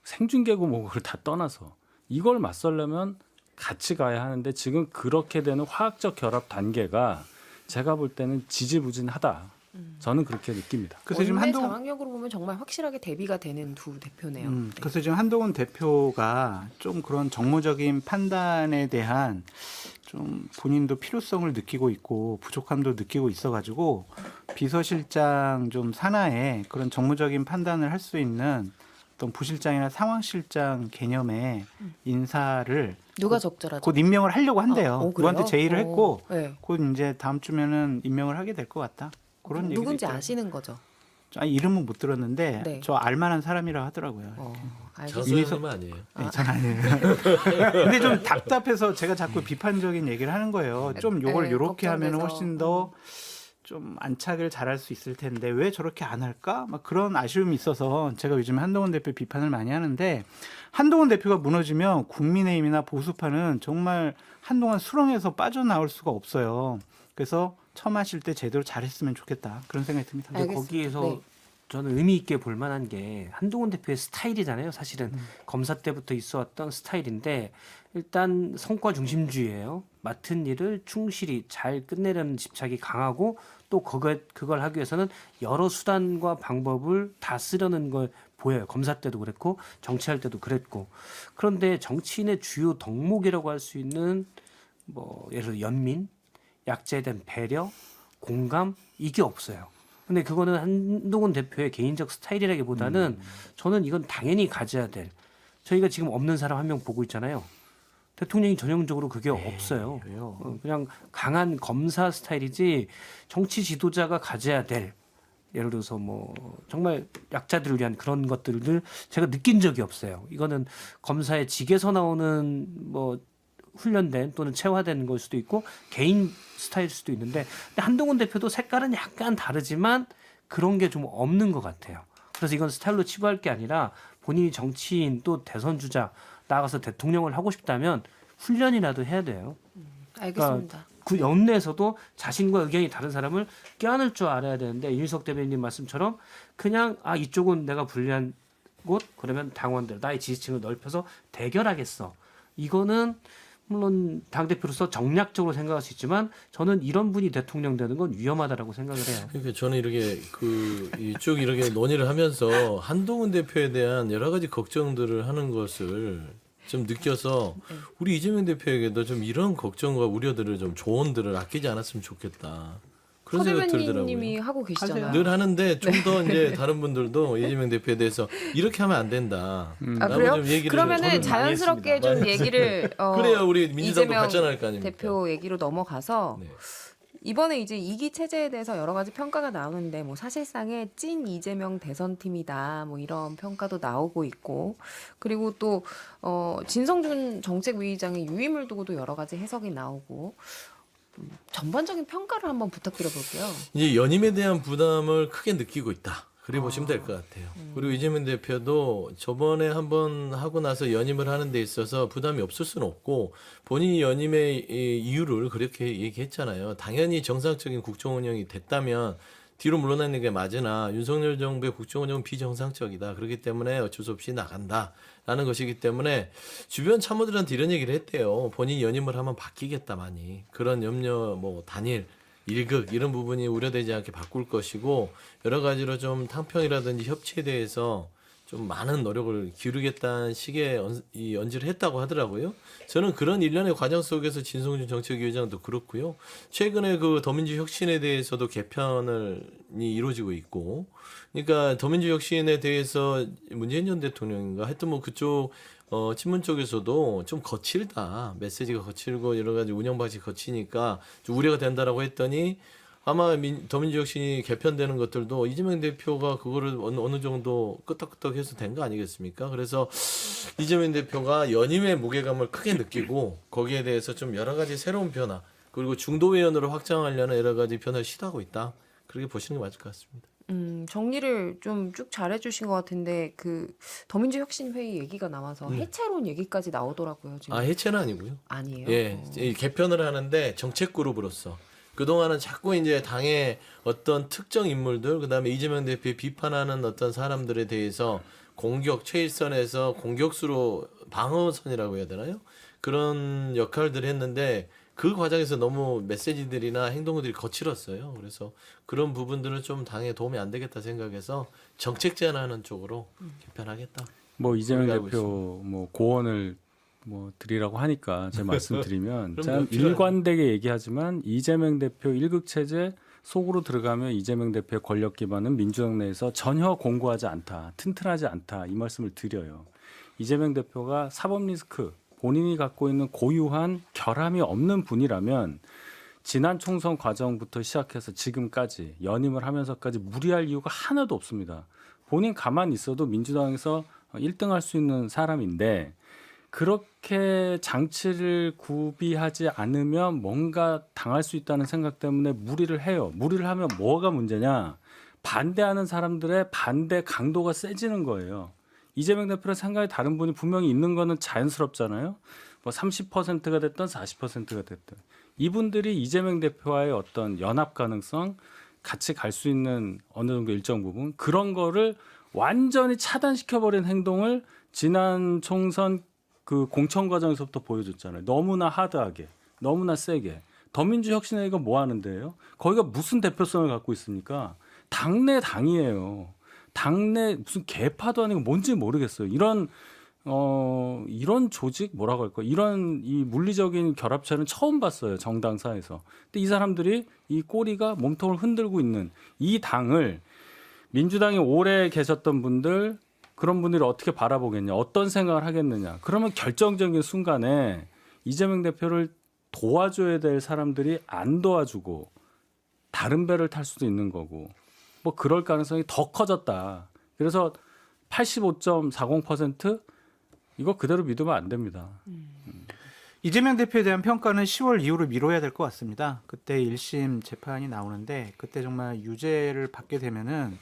[SPEAKER 6] 생중계고 뭐를 다 떠나서 이걸 맞서려면 같이 가야 하는데 지금 그렇게 되는 화학적 결합 단계가 제가 볼 때는 지지부진하다. 저는 그렇게 느낍니다.
[SPEAKER 4] 그래서 지금
[SPEAKER 1] 원내
[SPEAKER 4] 한동훈
[SPEAKER 1] 상황력으로 보면 정말 확실하게 대비가 되는 두 대표네요. 네.
[SPEAKER 4] 그래서 지금 한동훈 대표가 좀 그런 정무적인 판단에 대한 좀 본인도 필요성을 느끼고 있고 부족함도 느끼고 있어가지고 비서실장 좀 산하에 그런 정무적인 판단을 할 수 있는 어떤 부실장이나 상황실장 개념의 인사를
[SPEAKER 1] 누가 적절하죠?
[SPEAKER 4] 곧 임명을 하려고 한대요.
[SPEAKER 1] 그래요?
[SPEAKER 4] 누구한테 제의를 했고
[SPEAKER 1] 네.
[SPEAKER 4] 곧 이제 다음 주면은 임명을 하게 될 것 같다. 그런 얘기도
[SPEAKER 1] 누군지
[SPEAKER 4] 있더라고요.
[SPEAKER 1] 아시는 거죠?
[SPEAKER 4] 아니, 이름은 못 들었는데
[SPEAKER 1] 네.
[SPEAKER 4] 저 알만한 사람이라고 하더라고요.
[SPEAKER 1] 알겠습니다.
[SPEAKER 2] 장소연님은 아니에요.
[SPEAKER 4] 네, 전 아니에요. 근데 좀 답답해서 제가 자꾸 비판적인 얘기를 하는 거예요. 좀 요걸
[SPEAKER 1] 네,
[SPEAKER 4] 요렇게 하면
[SPEAKER 1] 걱정돼서.
[SPEAKER 4] 훨씬 더 좀 안착을 잘할 수 있을 텐데 왜 저렇게 안 할까? 막 그런 아쉬움이 있어서 제가 요즘 한동훈 대표 비판을 많이 하는데 한동훈 대표가 무너지면 국민의힘이나 보수파는 정말 한동안 수렁에서 빠져나올 수가 없어요. 그래서 처음 하실 때 제대로 잘했으면 좋겠다. 그런 생각이 듭니다.
[SPEAKER 3] 근데
[SPEAKER 1] 알겠습니다.
[SPEAKER 3] 거기에서
[SPEAKER 1] 네.
[SPEAKER 3] 저는 의미 있게 볼 만한 게 한동훈 대표의 스타일이잖아요. 사실은 검사 때부터 있어왔던 스타일인데 일단 성과 중심주의예요. 맡은 일을 충실히 잘 끝내려는 집착이 강하고 또 그걸 하기 위해서는 여러 수단과 방법을 다 쓰려는 걸 보여요. 검사 때도 그랬고 정치할 때도 그랬고. 그런데 정치인의 주요 덕목이라고 할 수 있는 뭐 예를 들어 연민, 약자에 대한 배려, 공감 이게 없어요. 근데 그거는 한동훈 대표의 개인적 스타일이라기보다는 저는 이건 당연히 가져야 될. 저희가 지금 없는 사람 한 명 보고 있잖아요. 대통령이 전형적으로 그게 없어요. 그냥 강한 검사 스타일이지 정치 지도자가 가져야 될. 예를 들어서 뭐 정말 약자들을 위한 그런 것들을 제가 느낀 적이 없어요. 이거는 검사의 직에서 나오는 뭐 훈련된 또는 체화된 걸 수도 있고 개인 스타일일 수도 있는데 근데 한동훈 대표도 색깔은 약간 다르지만 그런 게 좀 없는 것 같아요. 그래서 이건 스타일로 치부할 게 아니라 본인이 정치인 또 대선 주자 나가서 대통령을 하고 싶다면 훈련이라도 해야 돼요.
[SPEAKER 1] 알겠습니다.
[SPEAKER 3] 그 연내에서도 자신과 의견이 다른 사람을 껴안을 줄 알아야 되는데 윤석 대변인 말씀처럼 그냥 이쪽은 내가 불리한 곳 그러면 당원들 나의 지지층을 넓혀서 대결하겠어. 이거는 물론 당대표로서 정략적으로 생각할 수 있지만 저는 이런 분이 대통령 되는 건 위험하다라고 생각을 해요.
[SPEAKER 2] 그러니까 저는 이렇게 이쪽 이렇게 논의를 하면서 한동훈 대표에 대한 여러 가지 걱정들을 하는 것을 좀 느껴서 우리 이재명 대표에게도 좀 이런 걱정과 우려들을 좀 조언들을 아끼지 않았으면 좋겠다. 그런 생각이 들더라고요.
[SPEAKER 1] 님이 하고 계시잖아요.
[SPEAKER 2] 늘 하는데 좀 더 이제 다른 분들도 이재명 대표에 대해서 이렇게 하면 안 된다.
[SPEAKER 1] 그래요?
[SPEAKER 2] 좀 얘기를
[SPEAKER 1] 그러면은
[SPEAKER 2] 저는
[SPEAKER 1] 자연스럽게 좀 얘기를
[SPEAKER 2] 그래야 우리 민주당도
[SPEAKER 1] 이재명
[SPEAKER 2] 발전할 거 아닙니까?
[SPEAKER 1] 대표 얘기로 넘어가서
[SPEAKER 2] 네.
[SPEAKER 1] 이번에 이제 2기 체제에 대해서 여러 가지 평가가 나오는데 뭐 사실상의 찐 이재명 대선팀이다 뭐 이런 평가도 나오고 있고 그리고 또 진성준 정책위의장의 유임을 두고도 여러 가지 해석이 나오고 전반적인 평가를 한번 부탁드려 볼게요.
[SPEAKER 2] 이제 연임에 대한 부담을 크게 느끼고 있다. 그래 보시면 될 것 같아요. 그리고 이재명 대표도 저번에 한번 하고 나서 연임을 하는 데 있어서 부담이 없을 수는 없고 본인이 연임의 이유를 그렇게 얘기했잖아요. 당연히 정상적인 국정 운영이 됐다면 뒤로 물러나는 게 맞으나 윤석열 정부의 국정 운영은 비정상적이다. 그렇기 때문에 어쩔 수 없이 나간다라는 것이기 때문에 주변 참모들한테 이런 얘기를 했대요. 본인이 연임을 하면 바뀌겠다 많이. 그런 염려 뭐 단일 일극 이런 부분이 우려되지 않게 바꿀 것이고 여러 가지로 좀 탕평이라든지 협치에 대해서 좀 많은 노력을 기울이겠다는 식의 연지를 했다고 하더라고요. 저는 그런 일련의 과정 속에서 진성준 정책위원장도 그렇고요. 최근에 그 더민주 혁신에 대해서도 개편이 이루어지고 있고, 그러니까 더민주 혁신에 대해서 문재인 전 대통령인가 하여튼 뭐 그쪽 친문 쪽에서도 좀 거칠다. 메시지가 거칠고 여러 가지 운영 방식이 거치니까 좀 우려가 된다라고 했더니 아마 더민주 혁신이 개편되는 것들도 이재명 대표가 그거를 어느 정도 끄떡끄떡해서 된 거 아니겠습니까? 그래서 이재명 대표가 연임의 무게감을 크게 느끼고 거기에 대해서 좀 여러 가지 새로운 변화 그리고 중도위원으로 확장하려는 여러 가지 변화를 시도하고 있다. 그렇게 보시는 게 맞을 것 같습니다.
[SPEAKER 1] 정리를 좀 쭉 잘해주신 것 같은데 그 더민주 혁신 회의 얘기가 나와서 해체론 얘기까지 나오더라고요. 지금.
[SPEAKER 2] 해체는 아니고요.
[SPEAKER 1] 아니에요.
[SPEAKER 2] 예, 이 개편을 하는데 정책 그룹으로서 그동안은 자꾸 이제 당의 어떤 특정 인물들 그다음에 이재명 대표의 비판하는 어떤 사람들에 대해서 공격 최일선에서 공격수로 방어선이라고 해야 되나요? 그런 역할들을 했는데 그 과정에서 너무 메시지들이나 행동들이 거칠었어요. 그래서 그런 부분들은 좀 당에 도움이 안 되겠다 생각해서 정책 제안하는 쪽으로 개편하겠다.
[SPEAKER 6] 뭐 이재명
[SPEAKER 2] 그렇게 알고
[SPEAKER 6] 대표 뭐 고언을 뭐 드리라고 하니까 제 말씀드리면
[SPEAKER 2] 그럼
[SPEAKER 6] 참
[SPEAKER 2] 뭐 필요하죠.
[SPEAKER 6] 일관되게 얘기하지만 이재명 대표 일극 체제 속으로 들어가면 이재명 대표의 권력 기반은 민주당 내에서 전혀 공고하지 않다, 튼튼하지 않다 이 말씀을 드려요. 이재명 대표가 사법 리스크 본인이 갖고 있는 고유한 결함이 없는 분이라면 지난 총선 과정부터 시작해서 지금까지 연임을 하면서까지 무리할 이유가 하나도 없습니다. 본인 가만히 있어도 민주당에서 1등 할 수 있는 사람인데 그렇게 장치를 구비하지 않으면 뭔가 당할 수 있다는 생각 때문에 무리를 해요. 무리를 하면 뭐가 문제냐? 반대하는 사람들의 반대 강도가 세지는 거예요. 이재명 대표랑 생각이 다른 분이 분명히 있는 거는 자연스럽잖아요. 뭐 30%가 됐든 40%가 됐든 이분들이 이재명 대표와의 어떤 연합 가능성, 같이 갈 수 있는 어느 정도 일정 부분 그런 거를 완전히 차단시켜버린 행동을 지난 총선 그 공천 과정에서부터 보여줬잖아요. 너무나 하드하게, 너무나 세게. 더민주혁신회의가 뭐 하는데요? 거기가 무슨 대표성을 갖고 있습니까? 당내 당이에요. 당내 무슨 개파도 아니고 뭔지 모르겠어요. 이런 조직 뭐라고 할까? 이런 이 물리적인 결합체는 처음 봤어요. 정당사에서. 근데 이 사람들이 이 꼬리가 몸통을 흔들고 있는 이 당을 민주당에 오래 계셨던 분들 그런 분들이 어떻게 바라보겠냐, 어떤 생각을 하겠느냐. 그러면 결정적인 순간에 이재명 대표를 도와줘야 될 사람들이 안 도와주고 다른 배를 탈 수도 있는 거고 뭐 그럴 가능성이 더 커졌다. 그래서 85.40% 이거 그대로 믿으면 안 됩니다.
[SPEAKER 4] 이재명 대표에 대한 평가는 10월 이후로 미뤄야 될 것 같습니다. 그때 1심 재판이 나오는데 그때 정말 유죄를 받게 되면은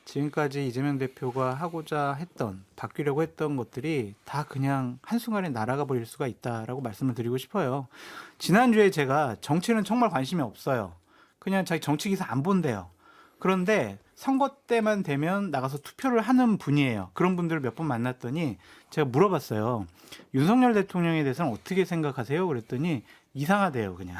[SPEAKER 4] 지금까지 이재명 대표가 하고자 했던, 바뀌려고 했던 것들이 다 그냥 한순간에 날아가 버릴 수가 있다라고 말씀을 드리고 싶어요. 지난주에 제가 정치는 정말 관심이 없어요. 그냥 자기 정치 기사 안 본대요. 그런데 선거 때만 되면 나가서 투표를 하는 분이에요. 그런 분들을 몇 번 만났더니 제가 물어봤어요. 윤석열 대통령에 대해서는 어떻게 생각하세요? 그랬더니 이상하대요, 그냥.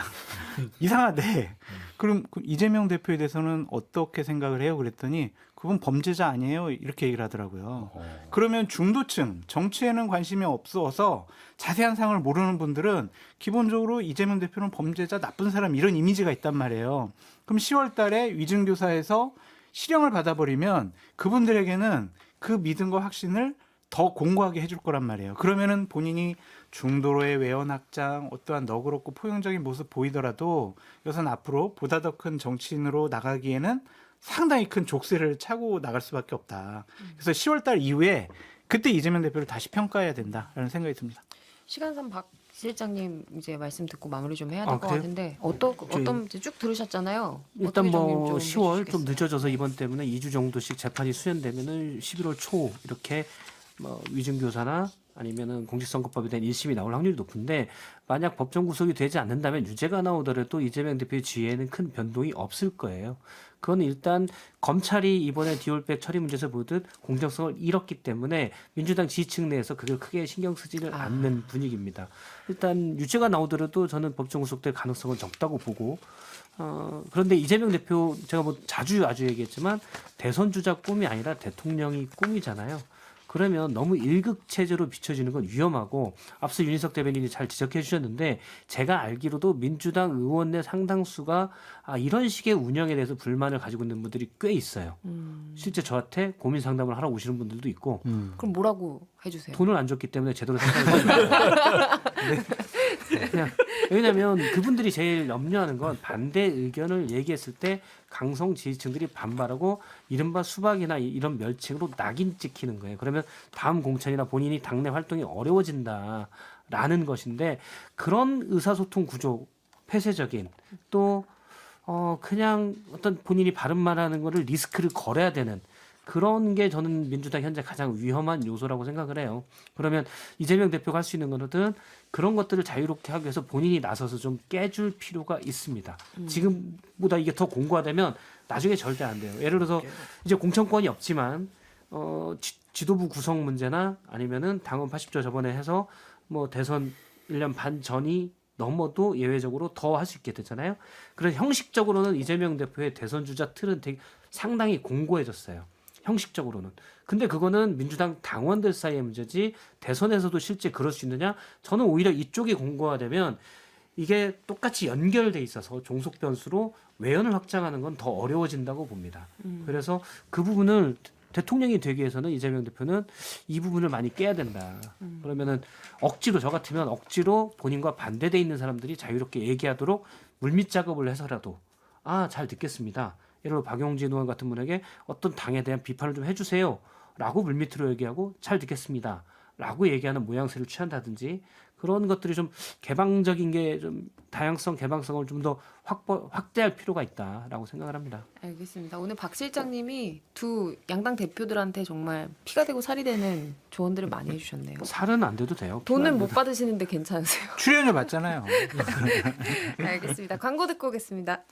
[SPEAKER 4] 이상하대. 그럼 이재명 대표에 대해서는 어떻게 생각을 해요? 그랬더니 그분 범죄자 아니에요? 이렇게 얘기를 하더라고요. 그러면 중도층, 정치에는 관심이 없어서 자세한 상황을 모르는 분들은 기본적으로 이재명 대표는 범죄자, 나쁜 사람 이런 이미지가 있단 말이에요. 그럼 10월 달에 위증교사에서 실형을 받아버리면 그분들에게는 그 믿음과 확신을 더 공고하게 해줄 거란 말이에요. 그러면은 본인이 중도로의 외연 확장, 어떠한 너그럽고 포용적인 모습 보이더라도 이것은 앞으로 보다 더 큰 정치인으로 나가기에는 상당히 큰 족쇄를 차고 나갈 수밖에 없다. 그래서 10월달 이후에 그때 이재명 대표를 다시 평가해야 된다라는 생각이 듭니다.
[SPEAKER 1] 시간상 박 실장님 이제 말씀 듣고 마무리 좀 해야 될 것
[SPEAKER 3] 그래요?
[SPEAKER 1] 같은데 어떤 이제 쭉 들으셨잖아요.
[SPEAKER 3] 일단
[SPEAKER 1] 어떻게
[SPEAKER 3] 뭐
[SPEAKER 1] 정리를 좀
[SPEAKER 3] 10월 좀
[SPEAKER 1] 해주시겠어요?
[SPEAKER 3] 늦어져서 이번 때문에 2주 정도씩 재판이 수연되면은 11월 초 이렇게 뭐 위증교사나 아니면은 공직선거법에 대한 1심이 나올 확률이 높은데 만약 법정 구속이 되지 않는다면 유죄가 나오더라도 이재명 대표의 지위에는 큰 변동이 없을 거예요. 그건 일단 검찰이 이번에 디올백 처리 문제에서 보듯 공정성을 잃었기 때문에 민주당 지지층 내에서 그걸 크게 신경 쓰지를 않는 분위기입니다. 일단 유죄가 나오더라도 저는 법정 구속될 가능성은 적다고 보고 그런데 이재명 대표 제가 뭐 아주 얘기했지만 대선 주자 꿈이 아니라 대통령이 꿈이잖아요. 그러면 너무 일극 체제로 비춰지는 건 위험하고 앞서 윤희석 대변인이 잘 지적해 주셨는데 제가 알기로도 민주당 의원 내 상당수가 이런 식의 운영에 대해서 불만을 가지고 있는 분들이 꽤 있어요. 실제 저한테 고민 상담을 하러 오시는 분들도 있고
[SPEAKER 1] 그럼 뭐라고 해주세요?
[SPEAKER 3] 돈을 안 줬기 때문에 제대로 생각을 그냥 왜냐하면 그분들이 제일 염려하는 건 반대 의견을 얘기했을 때 강성 지지층들이 반발하고 이른바 수박이나 이런 멸칭으로 낙인 찍히는 거예요. 그러면 다음 공천이나 본인이 당내 활동이 어려워진다라는 것인데 그런 의사소통 구조 폐쇄적인 또 그냥 어떤 본인이 바른 말하는 거를 리스크를 걸어야 되는 그런 게 저는 민주당 현재 가장 위험한 요소라고 생각을 해요. 그러면 이재명 대표가 할 수 있는 거는 그런 것들을 자유롭게 하기 위해서 본인이 나서서 좀 깨줄 필요가 있습니다. 지금보다 이게 더 공고화되면 나중에 절대 안 돼요. 예를 들어서 이제 공천권이 없지만 지도부 구성 문제나 아니면은 당원 80조 저번에 해서 뭐 대선 1년 반 전이 넘어도 예외적으로 더 할 수 있게 됐잖아요. 그래서 형식적으로는 이재명 대표의 대선 주자 틀은 되게 상당히 공고해졌어요. 형식적으로는. 근데 그거는 민주당 당원들 사이의 문제지 대선에서도 실제 그럴 수 있느냐? 저는 오히려 이쪽이 공고화되면 이게 똑같이 연결돼 있어서 종속 변수로 외연을 확장하는 건 더 어려워진다고 봅니다. 그래서 그 부분을 대통령이 되기 위해서는 이재명 대표는 이 부분을 많이 깨야 된다. 그러면은 억지로 저 같으면 억지로 본인과 반대돼 있는 사람들이 자유롭게 얘기하도록 물밑 작업을 해서라도 잘 듣겠습니다. 예를 들어 박용진 의원 같은 분에게 어떤 당에 대한 비판을 좀 해주세요라고 물밑으로 얘기하고 잘 듣겠습니다라고 얘기하는 모양새를 취한다든지 그런 것들이 좀 개방적인 게 좀 다양성, 개방성을 좀 더 확대할 필요가 있다라고 생각을 합니다.
[SPEAKER 1] 알겠습니다. 오늘 박 실장님이 두 양당 대표들한테 정말 피가 되고 살이 되는 조언들을 많이 해주셨네요.
[SPEAKER 3] 살은 안 돼도 돼요.
[SPEAKER 1] 돈은 못 받으시는데 괜찮으세요?
[SPEAKER 4] 출연료 받잖아요.
[SPEAKER 1] 알겠습니다. 광고 듣고 오겠습니다.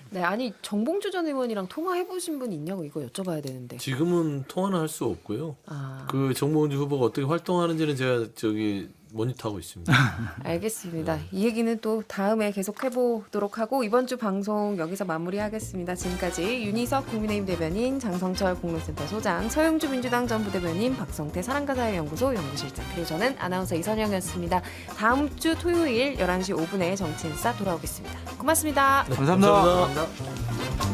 [SPEAKER 1] 네, 아니 정봉주 전 의원이랑 통화해보신 분 있냐고 이거 여쭤봐야 되는데.
[SPEAKER 2] 지금은 통화는 할 수 없고요.
[SPEAKER 1] 아,
[SPEAKER 2] 그 정봉주 후보가 어떻게 활동하는지는 제가 모니터하고 있습니다.
[SPEAKER 1] 알겠습니다. 이 얘기는 또 다음에 계속 해보도록 하고 이번 주 방송 여기서 마무리하겠습니다. 지금까지 윤희석 국민의힘 대변인, 장성철 공론센터 소장, 서영주 민주당 전 부대변인, 박성태 사랑가사회연구소 연구실장, 그리고 저는 아나운서 이선영이었습니다. 다음 주 토요일 11시 5분에 정치인싸 돌아오겠습니다. 고맙습니다.
[SPEAKER 4] 감사합니다.
[SPEAKER 2] 감사합니다.